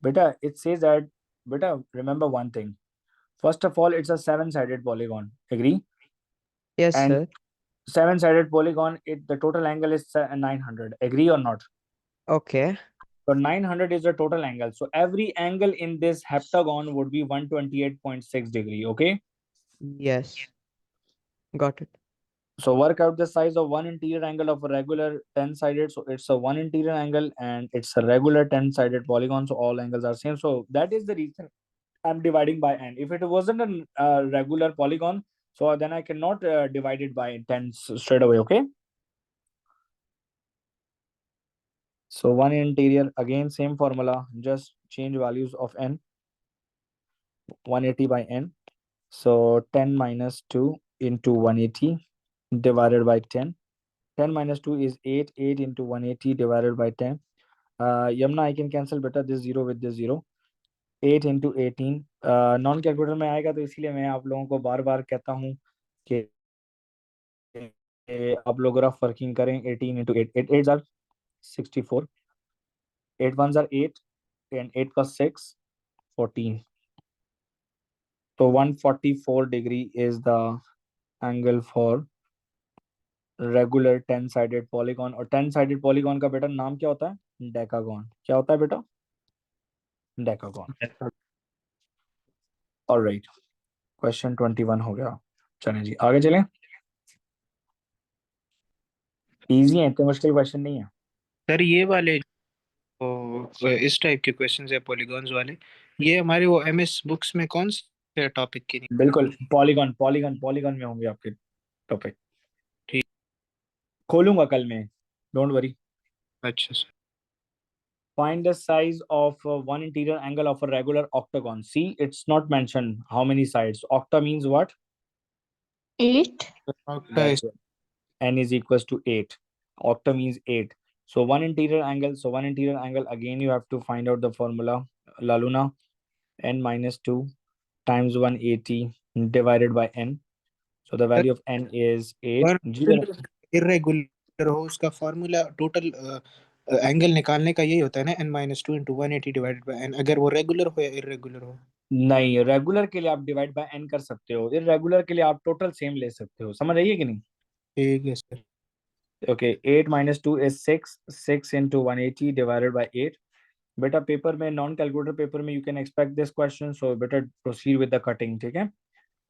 Beta, it says that, beta, remember one thing. First of all, it's a 7-sided polygon. Agree? Yes And sir 7-sided polygon, the total angle is 900. Agree or not? okay So 900 is the total angle. So every angle in this heptagon would be 128.6 degree. Okay. yes got it So work out the size of one interior angle of a regular 10-sided. So it's a one interior angle and it's a regular 10-sided polygon. So all angles are same. So that is the reason I'm dividing by n. If it wasn't a regular polygon, so then I cannot divide it by 10 straight away. Okay. So one interior, again same formula, just change values of n. 180 by n. So 10 minus 2 into 180 divided by 10. 10 minus 2 is 8. 8 into 180 divided by 10. Yamna, I can cancel better this 0 with this 0. 8 into 18. Non calculator में आएगा, तो इसलिए मैं आप लोगों को बार बार कहता हूँ कि आप लोग रफ वर्किंग करें. 18 into 8. 8 8s are 64. 8 1s are 8 and 8 plus 6 14. So 144 degree is the angle for regular 10-sided polygon. और 10-sided पॉलीगॉन का बेटा नाम क्या होता है? डेकागॉन. क्या होता है बेटा? डेकागॉन. ऑलराइट, क्वेश्चन 21 हो गया. चलें जी, आगे चलें. इजी है, इतने मुश्किल क्वेश्चन नहीं है. सर ये वाले इस टाइप के क्वेश्चंस है पॉलीगॉन्स वाले, ये हमारे वो एमएस बुक्स में कौन से टॉपिक के नहीं? बिल्कुल पॉलीगॉन पॉलीगॉन पॉलीगॉन में होंगे आपके टॉपिक. ठीक. खोलूंगा कल में, डोंट वरी. अच्छा sir. Find the size of one interior angle of a regular octagon. See, it's not mentioned how many sides. Octa means what? 8. That's it. N is equals to 8. Octa means 8. So one interior angle. So one interior angle, again you have to find out the formula. La Luna, n minus 2 times 180 divided by n. So the value of n is 8. Irregular हो उसका formula total angle निकालने का यही होता है ना, n minus 2 into 180 divided by n, अगर वो रेगुलर हो या इरेगुलर हो. नहीं, रेगुलर के लिए आप डिवाइड बाय n कर सकते हो, इरेगुलर के लिए आप टोटल सेम ले सकते हो. समझ रही है कि नहीं? ठीक है sir. Okay, 8 minus 2 is 6. 6 into 180 divided by 8. बेटा पेपर में, नॉन कैलकुलेटर पेपर में, you can expect this question, so better proceed with the cutting. ठीक है.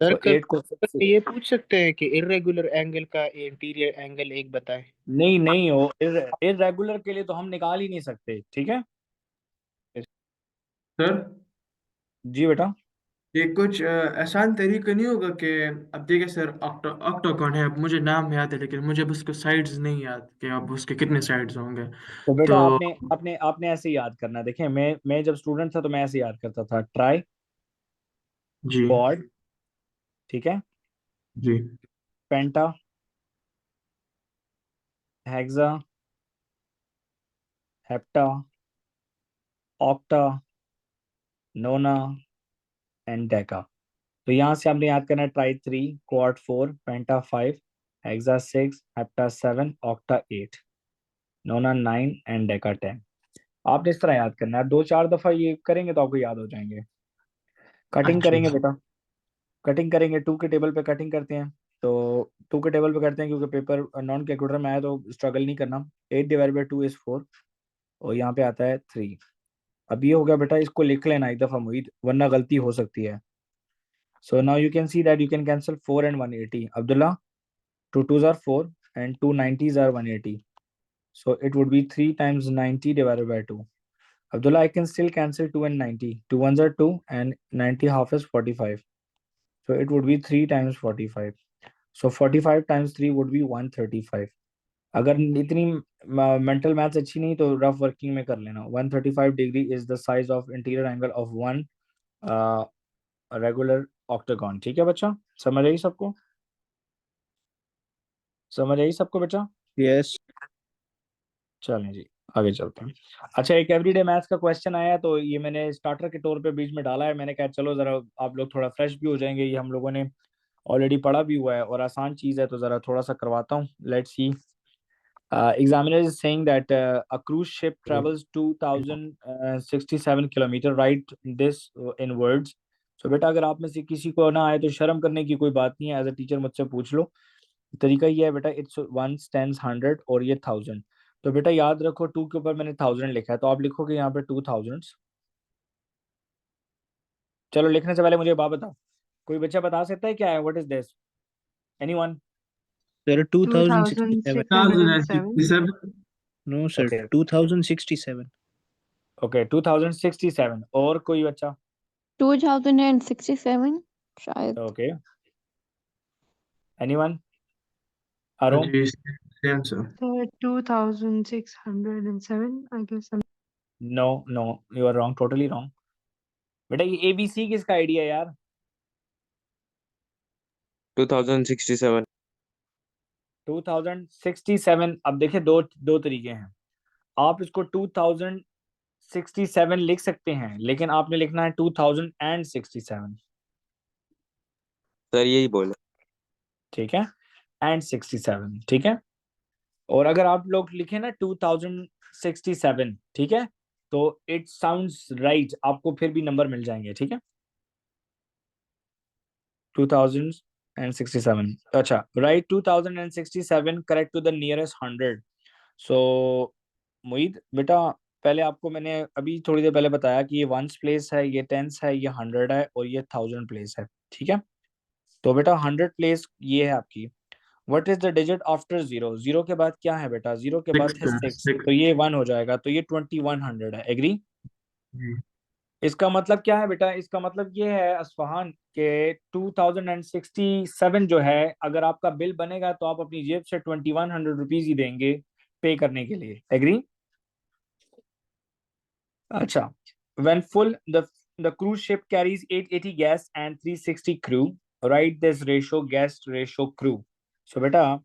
सर तो 8 को 6 से, ये पूछ सकते हैं कि इरेगुलर एंगल का इंटीरियर एंगल एक बताएं. नहीं हो, इरेगुलर के लिए तो हम निकाल ही नहीं सकते. ठीक है सर जी बेटा. ये कुछ आसान तरीका नहीं होगा कि अब देखिए सर, ऑक्टागन है, अब मुझे नाम याद है लेकिन मुझे अब उसके साइड्स नहीं याद कि अब उसके कितने साइड्स होंगे। तो बेटा तो आपने आपने आपने ऐसे ही याद करना है। देखिए मैं जब स्टूडेंट था तो मैं ऐसे याद करता था, ट्राई, जी क्वाड, ठीक है, जी penta, hexa, hepta, octa, nona and deca. तो यहाँ से आपने याद करना है, tri 3, quad 4, penta 5, hexa 6, hepta 7, octa 8, nona 9 and deca 10। आपने इस तरह याद करना है, 2-4 दफा ये करेंगे तो आपको याद हो जाएंगे। कटिंग अच्छा करेंगे बेटा, कटिंग करेंगे, 2 के टेबल पे कटिंग करते हैं। तो 2 के टेबल पे करते हैं क्योंकि पेपर नॉन कैलकुलेटर में आया तो स्ट्रगल नहीं करना। 8/2 इज 4 और यहाँ पे आता है 3। अब ये हो गया बेटा, इसको लिख लेना एक दफा मुईद, वरना गलती हो सकती है। So now you can see that you can cancel 4 and 180। Abdullah, 2 2s are 4 and 2 90s are 180, so it would be 3 times 90/2. Abdullah, I can still cancel 2 and 90. 2 ones are 2 and 90 half is 45. So it would be 3 times 45. So 45 times 3 would be 135. अगर इतनी mental maths अच्छी नहीं तो rough working में कर लेना। 135 degree is the size of interior angle of one regular octagon. ठीक है बच्चा, समझ आई सबको? समझ आई सबको बेटा? यस चलें जी, आगे चलते हैं। अच्छा, एक एवरीडे मैथ्स का क्वेश्चन आया तो ये मैंने स्टार्टर के तौर पे बीच में डाला है। मैंने कहा चलो जरा आप लोग थोड़ा फ्रेश भी हो जाएंगे, ये हम लोगों ने ऑलरेडी पढ़ा भी हुआ है और आसान चीज है तो जरा थोड़ा सा करवाता हूँ। Let's see. Examiner is saying that a cruise ship travels 2067 kilometer. Write this in words. So बेटा अगर आप में से किसी को ना आए तो शर्म करने की कोई बात नहीं है, एज अ टीचर मुझसे पूछ लो। तरीका ये है बेटा, इट्स 1 10 100 और ये 1000। तो बेटा याद रखो 2 के ऊपर मैंने 1000 लिखा है तो आप लिखोगे यहाँ पे 2000। चलो लिखने से पहले मुझे बात बताओ, कोई बच्चा बता सकता है क्या है, what is this? Anyone? Sir 2067 2607 2067 no sir okay 2067 okay 2067। और कोई बच्चा? 2067 शायद। Okay, anyone? अरुण? जी same sir. So 2607 I guess. No no, you are wrong, totally wrong. बेटा ये एबीसी किसका आइडिया है यार? 2067 2067। अब देखिए दो दो तरीके हैं, आप इसको 2067 लिख सकते हैं लेकिन आपने लिखना है 2067। सर यही बोले। ठीक है, एंड 67, ठीक है। और अगर आप लोग लिखे ना 2067, ठीक है, तो इट साउंड्स राइट, आपको फिर भी नंबर मिल जाएंगे, ठीक है। 2067। अच्छा, right 2067 correct to the nearest 100। So Muid बेटा, पहले आपको मैंने अभी थोड़ी देर पहले बताया कि ये वंस प्लेस है, ये टेंस है, ये 100 है और ये 1000 प्लेस है, ठीक है। तो बेटा 100 प्लेस ये है आपकी। What is the digit after 0? 0 के बाद क्या है बेटा? 0 के बाद है 6, 6 तो ये 1 हो जाएगा, तो ये 2100 है। एग्री? जी इसका मतलब क्या है बेटा? इसका मतलब ये है असफहान के 2067 जो है, अगर आपका बिल बनेगा तो आप अपनी जेब से 2100 रुपीज ही देंगे पे करने के लिए। एग्री? अच्छा, when full, the cruise ship carries 880 gas and 360 crew. Write this ratio, gas ratio crew. So बेटा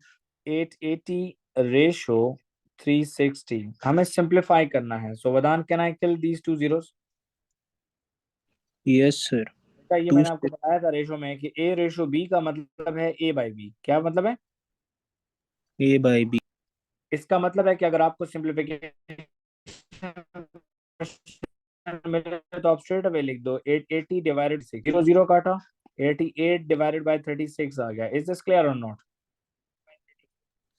880 ratio 360 हमें सिंप्लीफाई करना है। So Vadan, can I kill these 2 zeros? Yes sir बेटा ये 2 मैंने आपको बताया था रेशो में कि A रेशो B का मतलब है A बाई B। क्या मतलब है? A by B इसका मतलब है कि अगर आपको सिंप्लीफिकेशन मिले तो आप स्ट्रेट अवे लिख दो 880 डिवाइडेड 6, 0 0 काटा, 88 डिवाइडेड बाय 36 आ गया। इज दिस क्लियर और नॉट?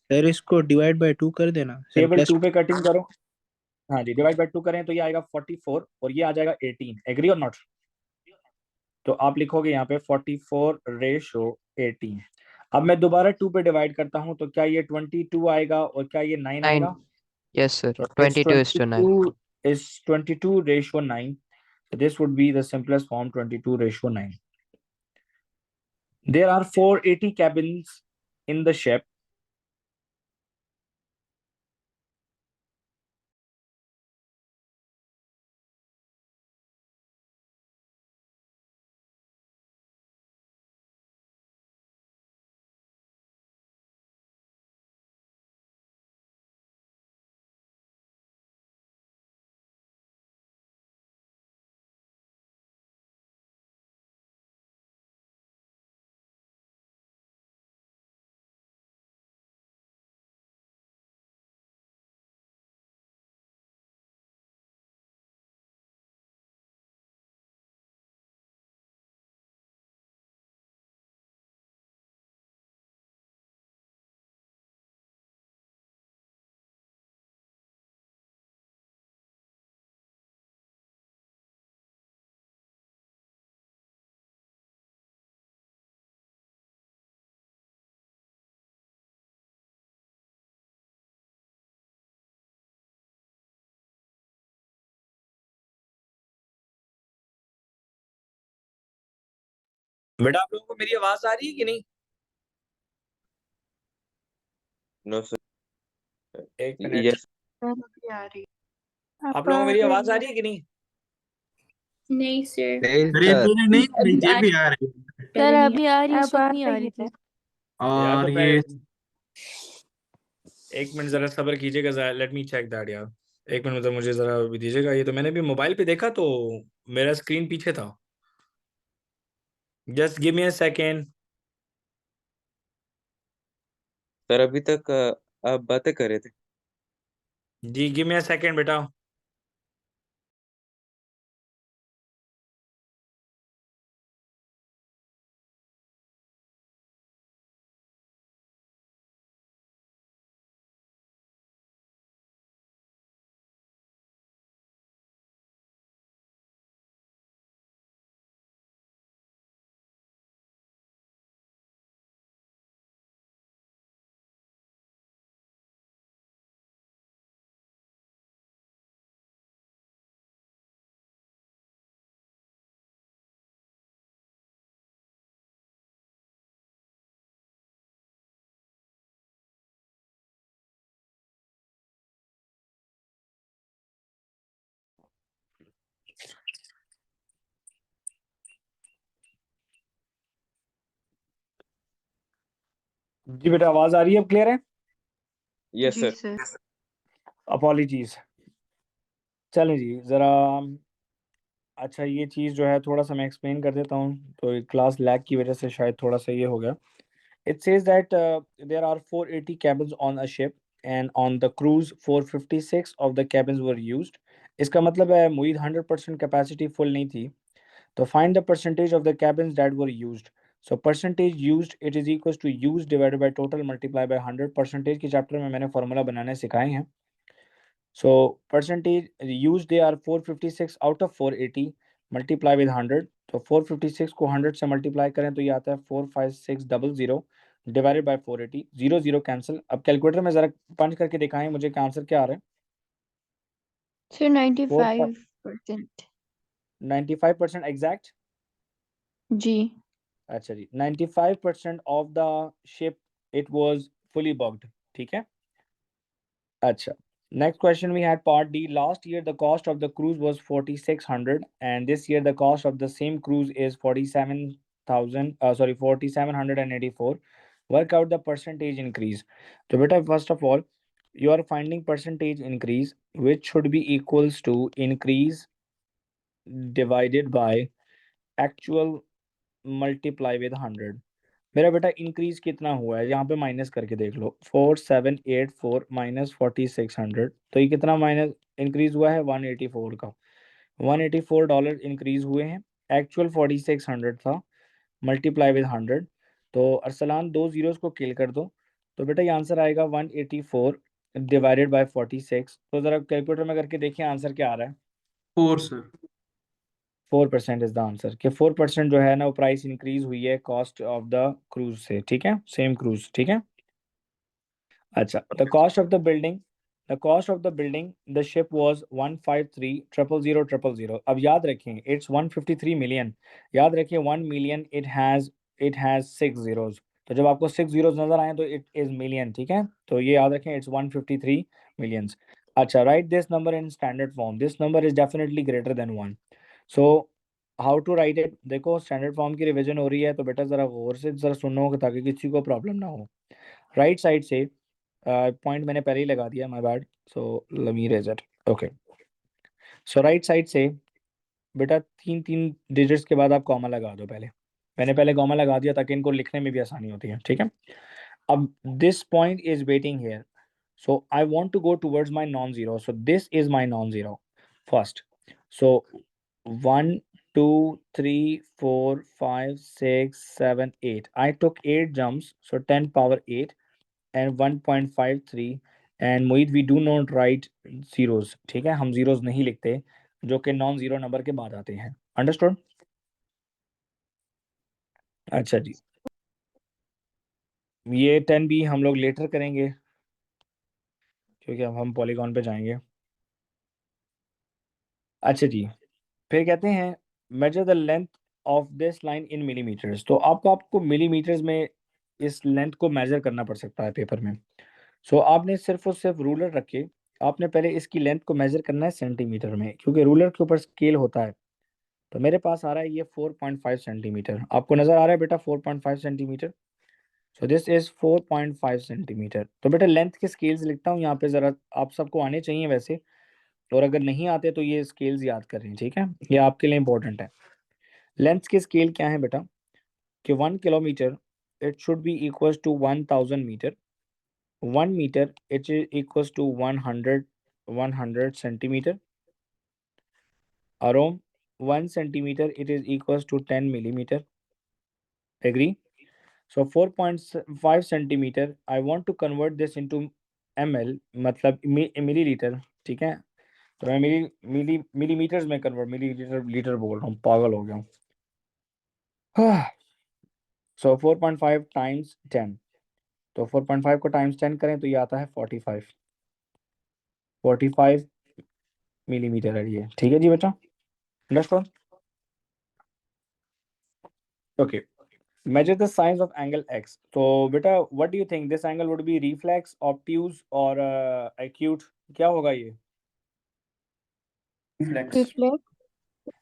सर इसको डिवाइड बाय 2 कर देना सर टेबल प्लस 2 पे कटिंग करो। हाँ जी, डिवाइड बाय 2 करें तो ये आएगा 44 और ये आ जाएगा 18। एग्री और नॉट? तो आप लिखोगे यहाँ पे 44 रेशो 18। अब मैं दोबारा 2 पे डिवाइड करता हूँ तो क्या ये 22 आएगा और क्या ये 9 आएगा? Yes, sir. So 22 is to 9. 22 is 22 ratio 9. So this would be the simplest form, 22:9. There are 480 cabins in the ship. बेटा आप लोगों को मेरी आवाज आ रही है कि नहीं? नो सर, एक मिनट, यस आ रही आप लोगों को मेरी आवाज आ रही है कि नहीं? नहीं सर, नहीं अरे सर, मेरी नहीं आ रही, अभी ये आ भी आ रही है। पहले सर नहीं अभी आ रही है, उस वक्त नहीं आ रही थी। यार और तो ये एक मिनट जरा सब्र कीजिएगा, लेट मी चेक दैट यार। एक मिनट मतलब मुझे जरा भी दीजिएगा। ये तो मैंने भी मोबाइल पे देखा तो मेरा स्क्रीन पीछे था। Just give me a second. Sir अभी तक आप बातें कर रहे थे। जी गिव मी अ सेकेंड बेटा। जी बेटा आवाज आ रही है, अब क्लियर है? यस जी सर। सर। अपॉलिजीज। चलें जी जरा, अच्छा ये चीज़ जो है थोड़ा सा मैं एक्सप्लेन कर देता हूँ, तो क्लास लैग की वजह से शायद थोड़ा सा ये हो गया। It says that there are 480 cabins on a ship and on the cruise 456 of the cabins were used. इसका मतलब है मुईद 100% कैपेसिटी फुल नहीं थी, तो find the percentage of the cabins that were used. So percentage used it is equals to use divided by total multiply by 100. Percentage के chapter में मैंने formula बनाने सिखाए हैं। So percentage used they are 456 out of 480 multiply with 100. तो 456 को 100 से multiply करें तो ये आता है 45600 डिवाइडेड बाय 480। 0 0 कैंसिल। अब कैलकुलेटर में जरा पंच करके दिखाएं मुझे कि आंसर क्या आ रहा है। सर 95%। 95% एग्जैक्ट। जी। अच्छा जी, 95% of the ship it was fully booked. ठीक है। अच्छा, next question we had part D. Last year the cost of the cruise was 4600 and this year the cost of the same cruise is 4784. Work out the percentage increase. So beta, first of all you are finding percentage increase which should be equals to increase divided by actual multiply with 100. मेरा बेटा increase कितना हुआ है यहाँ पे minus करके देख लो। 4784 minus 4600, तो ये कितना माइनस इंक्रीज हुआ है? 184 का। $184 इंक्रीज हुए हैं। एक्चुअल 4600 था, मल्टीप्लाई विद 100। तो अरसलान दो जीरोस को किल कर दो, तो बेटा ये आंसर आएगा 184 डिवाइडेड बाय 46। तो जरा कैलकुलेटर में करके देखिए आंसर क्या आ रहा है। 4 सर। 4% इज द आंसर, कि 4% जो है ना वो प्राइस इंक्रीज हुई है कॉस्ट ऑफ द क्रूज से। ठीक है, सेम क्रूज। ठीक है। अच्छा, the cost of the The cost of the building the ship was 153,000,000. अब याद रखें it's 153 million. याद रखें 1 million it has 6 zeros. तो जब आपको 6 zeros नजर आए तो it is million, ठीक है? तो ये याद रखें it's 153 millions. अच्छा, write this number in standard form. This number is definitely greater than 1. So how to write it? देखो स्टैंडर्ड फॉर्म की रिवीजन हो रही है तो बेटा जरा गौर से जरा सुनो ताकि किसी को प्रॉब्लम ना हो. राइट साइड से पॉइंट मैंने पहले ही लगा दिया, my bad, so let me raise it. Okay, so right side से बेटा 3 डिजिट्स के बाद आप कॉमा लगा दो. मैंने पहले कॉमा लगा दिया ताकि इनको लिखने में भी आसानी होती है, ठीक है? अब this point is waiting here, so I want to go towards my non zero, so this is my non zero first. So 1 2 3 4 5 6 7 8 I took 8 jumps, so 10 power 8 and 1.53. And Mohit we do not write zeros, ठीक है? हम zeros नहीं लिखते जो कि non zero number के बाद आते हैं. अंडरस्टूड? अच्छा जी, ये 10 भी हम लोग लेटर करेंगे क्योंकि अब हम पॉलीगॉन पे जाएंगे. अच्छा जी, फिर कहते हैं measure the length of this line in millimetres. तो आपको मिलीमीटर्स में इस लेंथ को मेजर करना पड़ सकता है पेपर में. सो आपने सिर्फ और सिर्फ रूलर रख के आपने पहले इसकी लेंथ को मेजर करना है सेंटीमीटर में, क्योंकि रूलर के ऊपर स्केल होता है. तो मेरे पास आ रहा है ये 4.5 सेंटीमीटर. आपको नजर आ रहा है बेटा 4.5 centimetre? So this is 4.5 centimetre. तो बेटा लेंथ के स्केल्स लिखता हूँ यहाँ पे, जरा आप सबको आने चाहिए वैसे, और अगर नहीं आते तो ये स्केल्स याद करें, ठीक है? ये आपके लिए इंपॉर्टेंट है. लेंथ के स्केल क्या है बेटा कि 1 kilometre it should be equal to 1000 metre. 1 metre it is equal to 100 centimetre. Around 1 centimeter it is equals to 10 millimeter. Agree? So 4.5 centimeter I want to convert this into ml, मतलब millilitre, ठीक है? तो मैं millimetres में convert, litre बोल रहा हूँ, पागल हो गया हूँ. सो 4.5 टाइम्स 10, तो 4.5 को टाइम्स 10 करें तो ये आता है 45 मिलीमीटर है ये, ठीक है जी बच्चा? Understood? Okay, measure the size of angle x. So beta what do you think, this angle would be reflex, obtuse or acute? क्या होगा ये? Reflex. Reflect.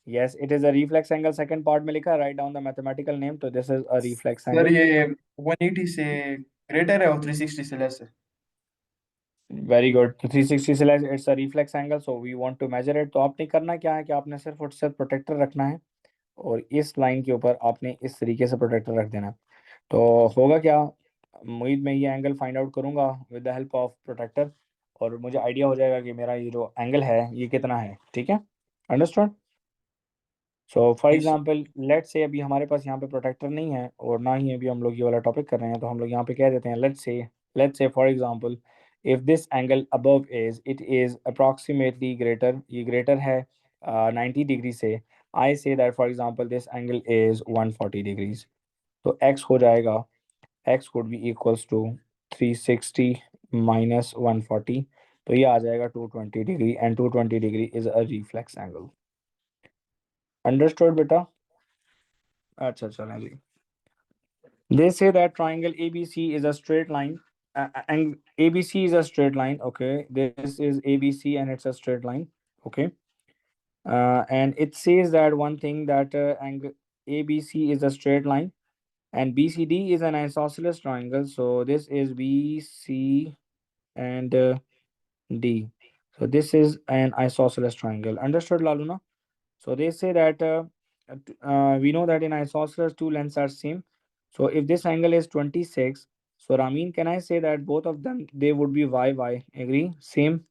Yes, it is a reflex angle. Second part में लिखा है, write down the mathematical name. तो this is a reflex sir angle. ये 180 से greater है और 360 से लेस है. Very good. तो 360 से less, it's a reflex angle, so we want to measure it. तो आपने करना क्या है कि आपने सिर्फ और सिर्फ प्रोटेक्टर रखना है और इस लाइन के ऊपर आपने इस तरीके से प्रोटेक्टर रख देना है. तो होगा क्या, उम्मीद में ये एंगल फाइंड आउट करूंगा with the help of protractor और मुझे आइडिया हो जाएगा कि मेरा ये जो एंगल है ये कितना है, ठीक है? Understood? So for example let's say अभी हमारे पास यहाँ पे प्रोटेक्टर नहीं है और ना ही अभी हम लोग ये वाला टॉपिक कर रहे हैं, तो हम लोग यहाँ पे कह देते हैं let's say for example if this angle above it is approximately greater, ये ग्रेटर है 90 डिग्री से. I say that for example this angle is 140 degrees. तो x हो जाएगा, x would be equals to 360 minus 140. तो ये आ जाएगा 220 degree and 220 degree is a reflex angle. Understood बेटा? अच्छा चलें जी. They say that triangle ABC is a straight line and ABC is a straight line. Okay, this is ABC and it's a straight line. Okay, and it says that one thing that angle ABC is a straight line and BCD is an isosceles triangle. So this is BC and D. So this is an isosceles triangle. Understood, Laluna? So they say that we know that in isosceles two lengths are same. So if this angle is 26, so Ramin, can I say that both of them they would be y? Agree? Same.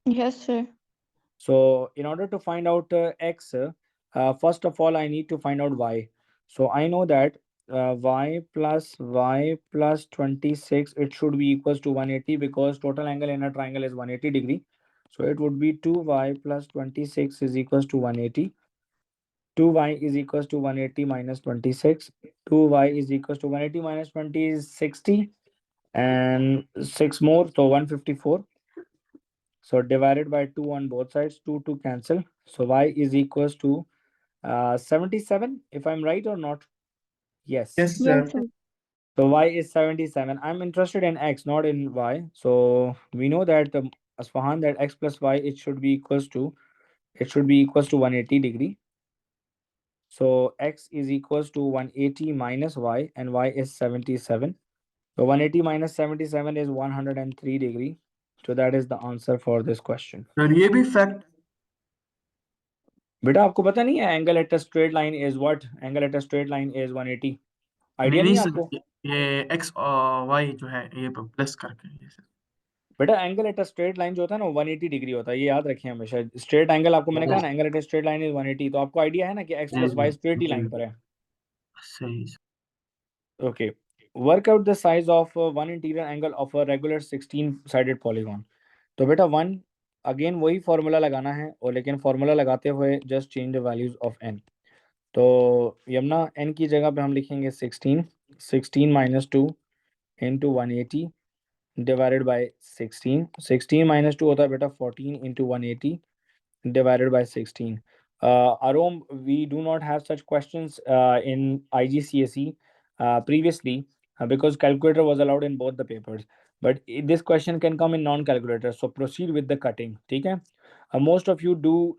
Yes, sir. So in order to find out x, first of all I need to find out y. So I know that y plus 26 it should be equals to 180 because total angle in a triangle is 180 degree. So it would be 2y plus 26 is equals to 180. 2y is equals to 180 minus 26. 2y is equals to 180 minus 20 is 60 and 6 more, so 154. So divided by 2 on both sides, 2 cancel. So y is equals to 77, if I'm right or not. Yes. Yes, sir. Yes, sir. So y is 77. I'm interested in x, not in y. So we know that Asfahan, that x plus y, it should be equals to 180 degree. So x is equals to 180 minus y, and y is 77. So 180 minus 77 is 103 degree. So that is the answer for this question. Sir ये भी fact बेटा आपको पता नहीं है angle at a straight line is what? Angle at a straight line is 180. नहीं idea नहीं नहीं है सर आपको? ये एक्स और वाई जो है ये प्लस करके ये सर बेटा angle at a straight line जो होता है ना 180 डिग्री होता है, ये याद रखिए हमेशा. स्ट्रेट एंगल आपको मैंने कहा ना, angle at a straight line is 180. तो आपको आइडिया है ना कि x प्लस y स्ट्रेट ही लाइन पर है. सही sir. Okay. Work out the size of one interior angle of a regular 16-sided polygon. तो बेटा वन अगेन वही फॉर्मूला लगाना है, और लेकिन फॉर्मूला लगाते हुए just change the values of n. तो यमुना n की जगह पे हम लिखेंगे 16 minus 2 into 180 divided by 16 minus 2 होता है बेटा 14 into 180 divided by 16. Arom, we do not have such questions in IGCSE previously because calculator was allowed in both the papers. But this question can come in non-calculator. So proceed with the cutting. ठीक है? Most of you do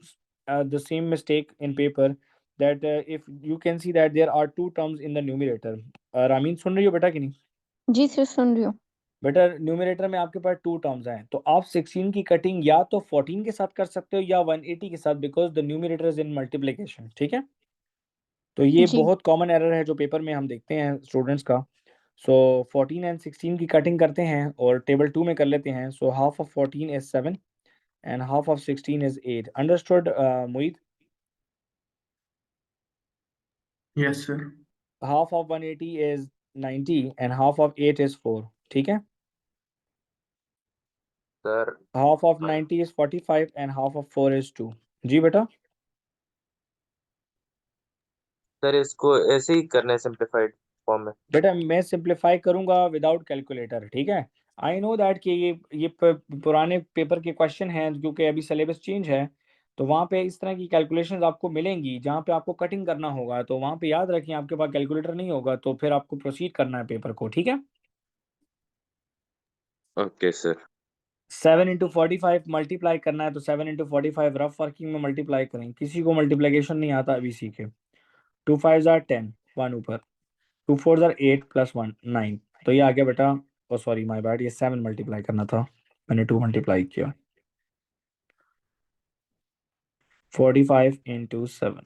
the same mistake in paper that if you can see that there are two terms in the numerator. Ramin सुन रही हो बेटा कि नहीं? जी sir सुन रही हूँ. बेटा न्यूमरेटर में आपके पास टू टर्म्स हैं, तो आप 16 की कटिंग या तो 14 के साथ कर सकते हो या 180 के साथ, because the numerator is in multiplication. ठीक है? तो ये जी बहुत कॉमन एरर है जो पेपर में हम देखते हैं स्टूडेंट्स का. सो 14 एंड 16 की कटिंग करते हैं और टेबल 2 में कर लेते हैं. So half of 14 is 7 and half of 16 is 8. Understood Moeed? Yes sir. Half of 180 is 90 and half of 8 is 4. ठीक है? Sir half of 90 is 45 and half of 4 is 2. जी बेटा? सर इसको ऐसे ही करना है सिंप्लीफाइड फॉर्म में. बेटा मैं सिंप्लीफाई करूंगा विदाउट कैलकुलेटर. ठीक है? आई नो दैट कि ये पुराने पेपर के क्वेश्चन हैं, क्योंकि अभी सिलेबस चेंज है, तो वहाँ पे इस तरह की कैलकुलेशंस आपको मिलेंगी जहाँ पे आपको कटिंग करना होगा. तो वहाँ पे याद रखिए आपके पास कैलकुलेटर नहीं होगा, तो फिर आपको प्रोसीड करना है पेपर को. ठीक है? Okay sir. 7 इंटू 45 मल्टीप्लाई करना है, तो 7 इंटू 45 रफ वर्किंग में मल्टीप्लाई करें. किसी को मल्टीप्लीकेशन नहीं आता अभी सीखे. 2 5 आर 10, 1 ऊपर, 2 4 आर 8 प्लस 1 9. तो ये आ गया बेटा, ओ सॉरी माय बैड, ये 7 मल्टीप्लाई करना था, मैंने 2 मल्टीप्लाई किया. 45 इंटू 7,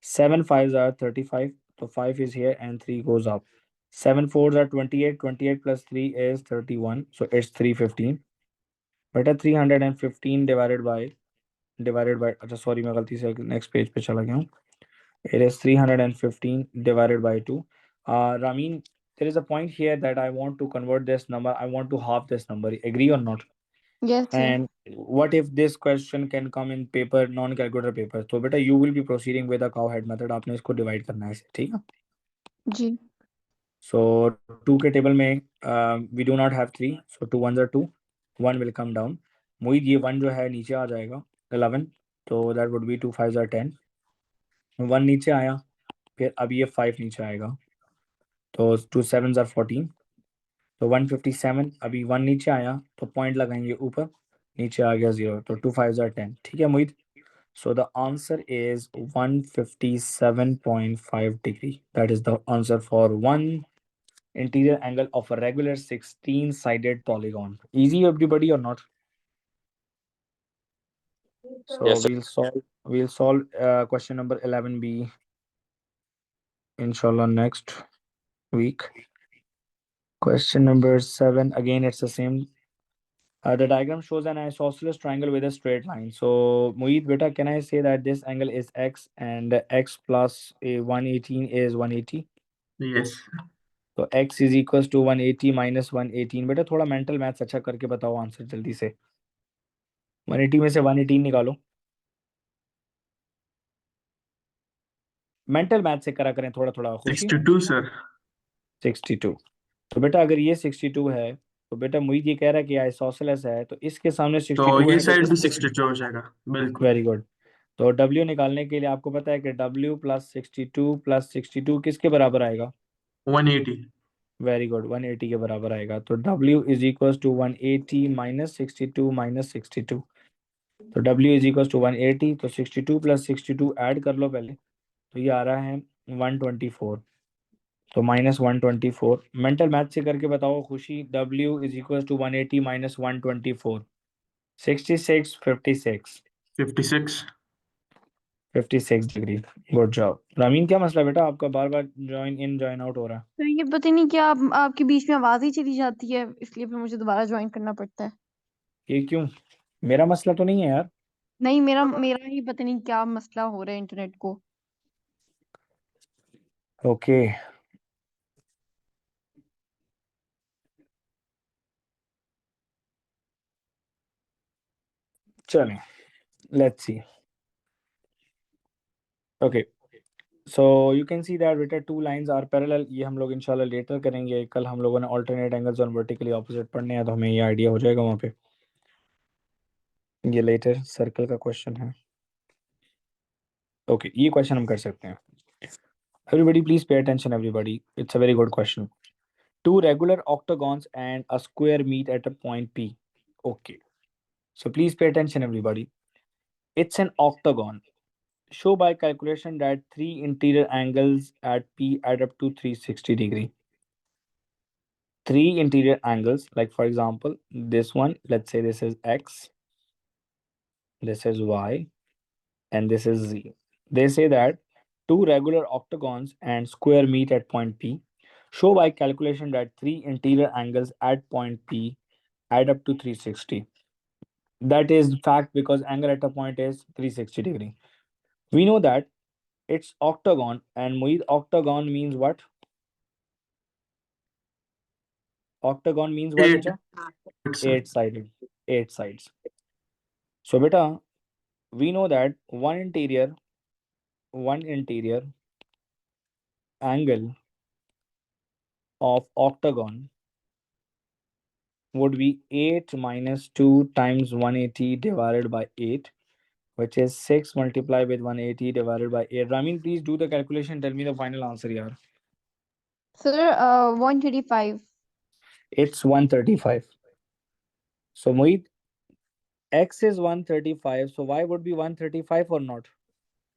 7 5 आर 35, तो 5 is here and 3 goes up. 7 4 are 28, 28 plus 3 is 31, so it's 315. बेटा 315 डिवाइडेड बाय अच्छा सॉरी मैं गलती से नेक्स्ट पेज पे चला गया हूँ. It is 315 divided by 2. Ramin, there is a point here that I want to convert this number. I want to half this number. Agree or not? Yes sir. And what if this question can come in paper, non-calculator paper? So beta, you will be proceeding with the cow head method. आपने इसको divide करना है इसे. ठीक है? जी. So 2 के table में we do not have 3. So 2 1s are 2. 1 will come down. मोहित ये 1 जो है नीचे आ जाएगा 11. तो that would be 2 5s are 10. 1 नीचे आया, फिर अब ये 5 नीचे आएगा, तो 2 7s are 14. तो 157. अभी 1 नीचे आया तो पॉइंट लगाएंगे ऊपर, नीचे आ गया 0, तो 2 5s are 10. ठीक है Mohit? So the answer is 157.5 degree. That is the answer for one interior angle of a regular 16-sided polygon. Easy everybody or not? So Yes, sir. we'll solve question number 11b inshallah next week. Question number 7, again it's the same. The diagram shows an isosceles triangle with a straight line. So Mohit beta, can I say that this angle is x and x plus a 118 is 180? Yes. तो x is equals to 180 minus 118. बेटा थोड़ा mental maths अच्छा करके बताओ answer जल्दी से. 180 में से 118 निकालो. मेंटल मैथ से करा करें थोड़ा थोड़ा. खुशी 62 सर. 62. तो बेटा अगर ये 62 है तो बेटा मुझे ये कह रहा है कि आइसोसेलेस है, तो इसके सामने तो 62 ये है, साइड भी 62 हो जाएगा, बिल्कुल। Very good. तो W निकालने के लिए आपको पता है कि W प्लस 62 किसके बराबर आएगा? 180। वेरी गुड, 180 के बराबर आएगा। तो W is equal to 180 minus 62। तो W इज इक्वल टू 180, तो 62 प्लस 62 ऐड कर लो पहले, तो ये आ रहा है 124। तो माइनस 124 मेंटल मैथ से करके बताओ Khushi. W is equal to 180 minus 124, 66, 56 56 degree. Good job Rameen. क्या मसला बेटा आपका, बार बार ज्वाइन इन ज्वाइन आउट हो रहा है? तो ये पता नहीं क्या आपके बीच में आवाज ही चली जाती है, इसलिए फिर मुझे दोबारा ज्वाइन करना पड़ता है। ये क्यों? मेरा मसला तो नहीं है यार। नहीं, मेरा ही पता नहीं क्या मसला हो रहा है इंटरनेट को। ओके चलें, let's see. Okay so you can see that बेटा टू लाइंस आर पैरेलल। ये हम लोग इंशाल्लाह लेटर करेंगे, कल हम लोगों ने अल्टरनेट एंगल्स और वर्टिकली ऑपोजिट पढ़ने हैं, तो हमें ये आइडिया हो जाएगा वहाँ पे। ये लेटर सर्कल का क्वेश्चन है। ओके ये क्वेश्चन हम कर सकते हैं। Everybody please pay attention everybody, it's a very good question. Two regular octagons and a square meet at a point P. Okay. So please pay attention, everybody. It's an octagon. Show by calculation that three interior angles at P add up to 360 degree. Three interior angles, like for example, this one, let's say this is X, this is Y, and this is Z. They say that two regular octagons and square meet at point P. Show by calculation that three interior angles at point P add up to 360. That is fact because angle at a point is 360 degree. We know that it's octagon, and Mohit, octagon means what? Octagon means what, 8 beta? side. Eight sided. Eight sides. So beta, we know that one interior angle of octagon would be 8 minus 2 times 180 divided by 8, which is 6 multiplied with 180 divided by 8. Ramin, please do the calculation. Tell me the final answer here. Sir 135। It's 135. So Mohit, X is 135. So Y would be 135 or not?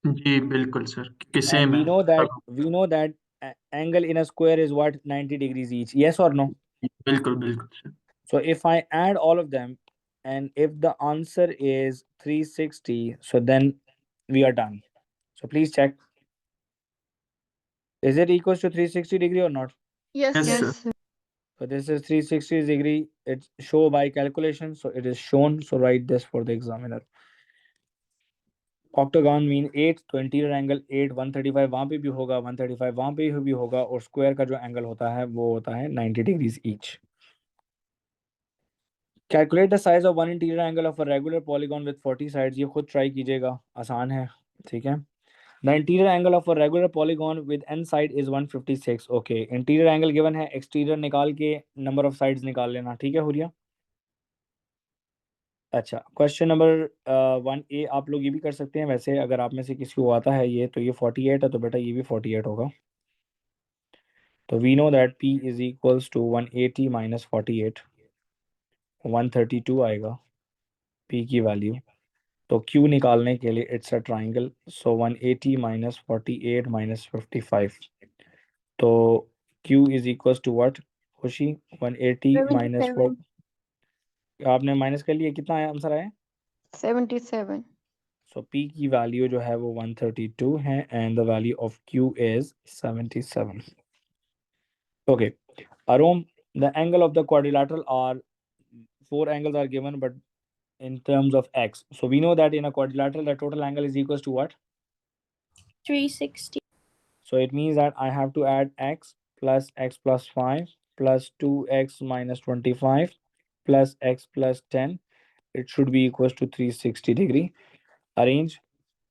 जी बिल्कुल sir, कि And same we है। know that angle in a square is what, 90 degrees each. Yes or no? बिल्कुल बिल्कुल sir. So if I add all of them, and if the answer is 360, so then we are done. So please check. Is it equals to 360 degree or not? Yes Yes, sir. sir. Yes, sir. So this is 360 degree. It's show by calculation. So it is shown. So write this for the examiner. Octagon mean 8, तो interior angle 8, 135 वहाँ पे भी होगा, 135 वहाँ पे भी होगा, और स्क्वायर का जो एंगल होता है वो होता है 90 degrees each. Calculate the size of one interior angle of a regular polygon with 40 sides. ये खुद ट्राई कीजिएगा, आसान है, ठीक है। The interior angle of a regular polygon with N side is 156। Okay interior angle given है, exterior निकाल के नंबर ऑफ साइड्स निकाल लेना, ठीक है हुरिया। अच्छा क्वेश्चन नंबर 1A आप लोग ये भी कर सकते हैं, वैसे अगर आप में से किसी को आता है ये, तो ये 48 है, तो बेटा ये भी 48 होगा। तो we know that P is equals to 180 minus 48, 132 आएगा P की वैल्यू। तो Q निकालने के लिए it's a triangle, so 180 minus 48 minus 55, तो Q is equals to what Khushi? 180 minus 4, आपने माइनस कर लिया, कितना आया आंसर आया? 77। सो P की वैल्यू जो है वो 132 है, and the value of Q is 77। Okay Arom, the angle of the quadrilateral are 4 angles are given, but in terms of x. So we know that in a quadrilateral, the total angle is equals to what? 360. So it means that I have to add x plus 5 plus 2x minus 25 plus x plus 10. It should be equals to 360 degree. Arrange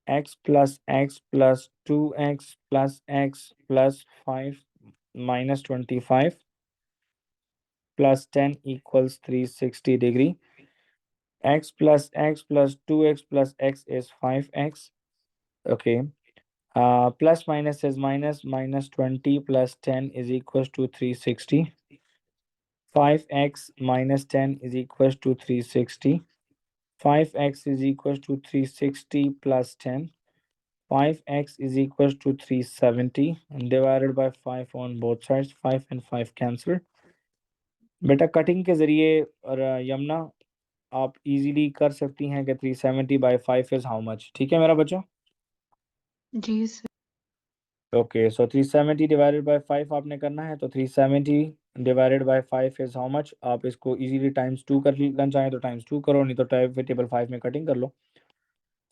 x plus 2x plus x plus 5 minus 25 plus 10 equals 360 degree. X plus 2x plus x is 5x. Okay. Plus minus is minus. Minus 20 plus 10 is equals to 360. 5x minus 10 is equals to 360. 5x is equals to 360 plus 10. 5x is equals to 370 and divided by 5 on both sides. 5 and 5 cancel. बेटा cutting के जरिए और यमुना आप easily कर सकती हैं कि 370 by 5 is how much? ठीक है मेरा बच्चा? जी sir. Okay, so 370 divided by 5 आपने करना है, तो 370 divided by 5 is how much? आप इसको easily times 2 कर लेना चाहें तो times 2 करो, नहीं तो टेबल 5 में कटिंग कर लो.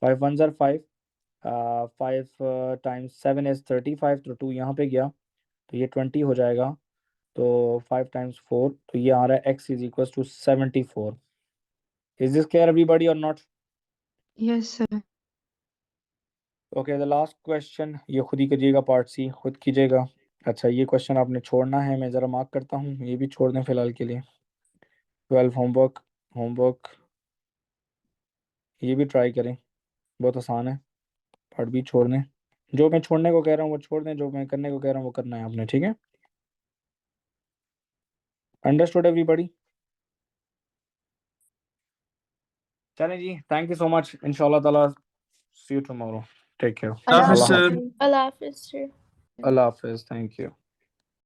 5 1s are 5. 5 times 7 is 35, तो 2 यहाँ पे गया तो ये 20 हो जाएगा. तो 5 times 4, तो ये आ रहा है x is equals to 74. Is this clear everybody or not? Yes sir. Okay, the last question, ये खुद ही करिएगा, पार्ट सी खुद कीजिएगा. अच्छा, ये क्वेश्चन आपने छोड़ना है, मैं ज़रा मार्क करता हूँ, ये भी छोड़ दें फिलहाल के लिए. 12 होमवर्क ये भी ट्राई करें, बहुत आसान है. पार्ट बी छोड़ दें, जो मैं छोड़ने को कह रहा हूँ वो छोड़ दें, जो मैं करने को कह रहा हूँ वो करना है आपने. ठीक है, अंडरस्टूड एवरीबॉडी? चलें जी, थैंक यू सो मच. इंशाल्लाह ताला see you tomorrow. Take care. Allah Allah Hafiz, अल्लाह sir. हाफिज़. Allah Hafiz, sir. अल्लाह हाफिज़. Thank you.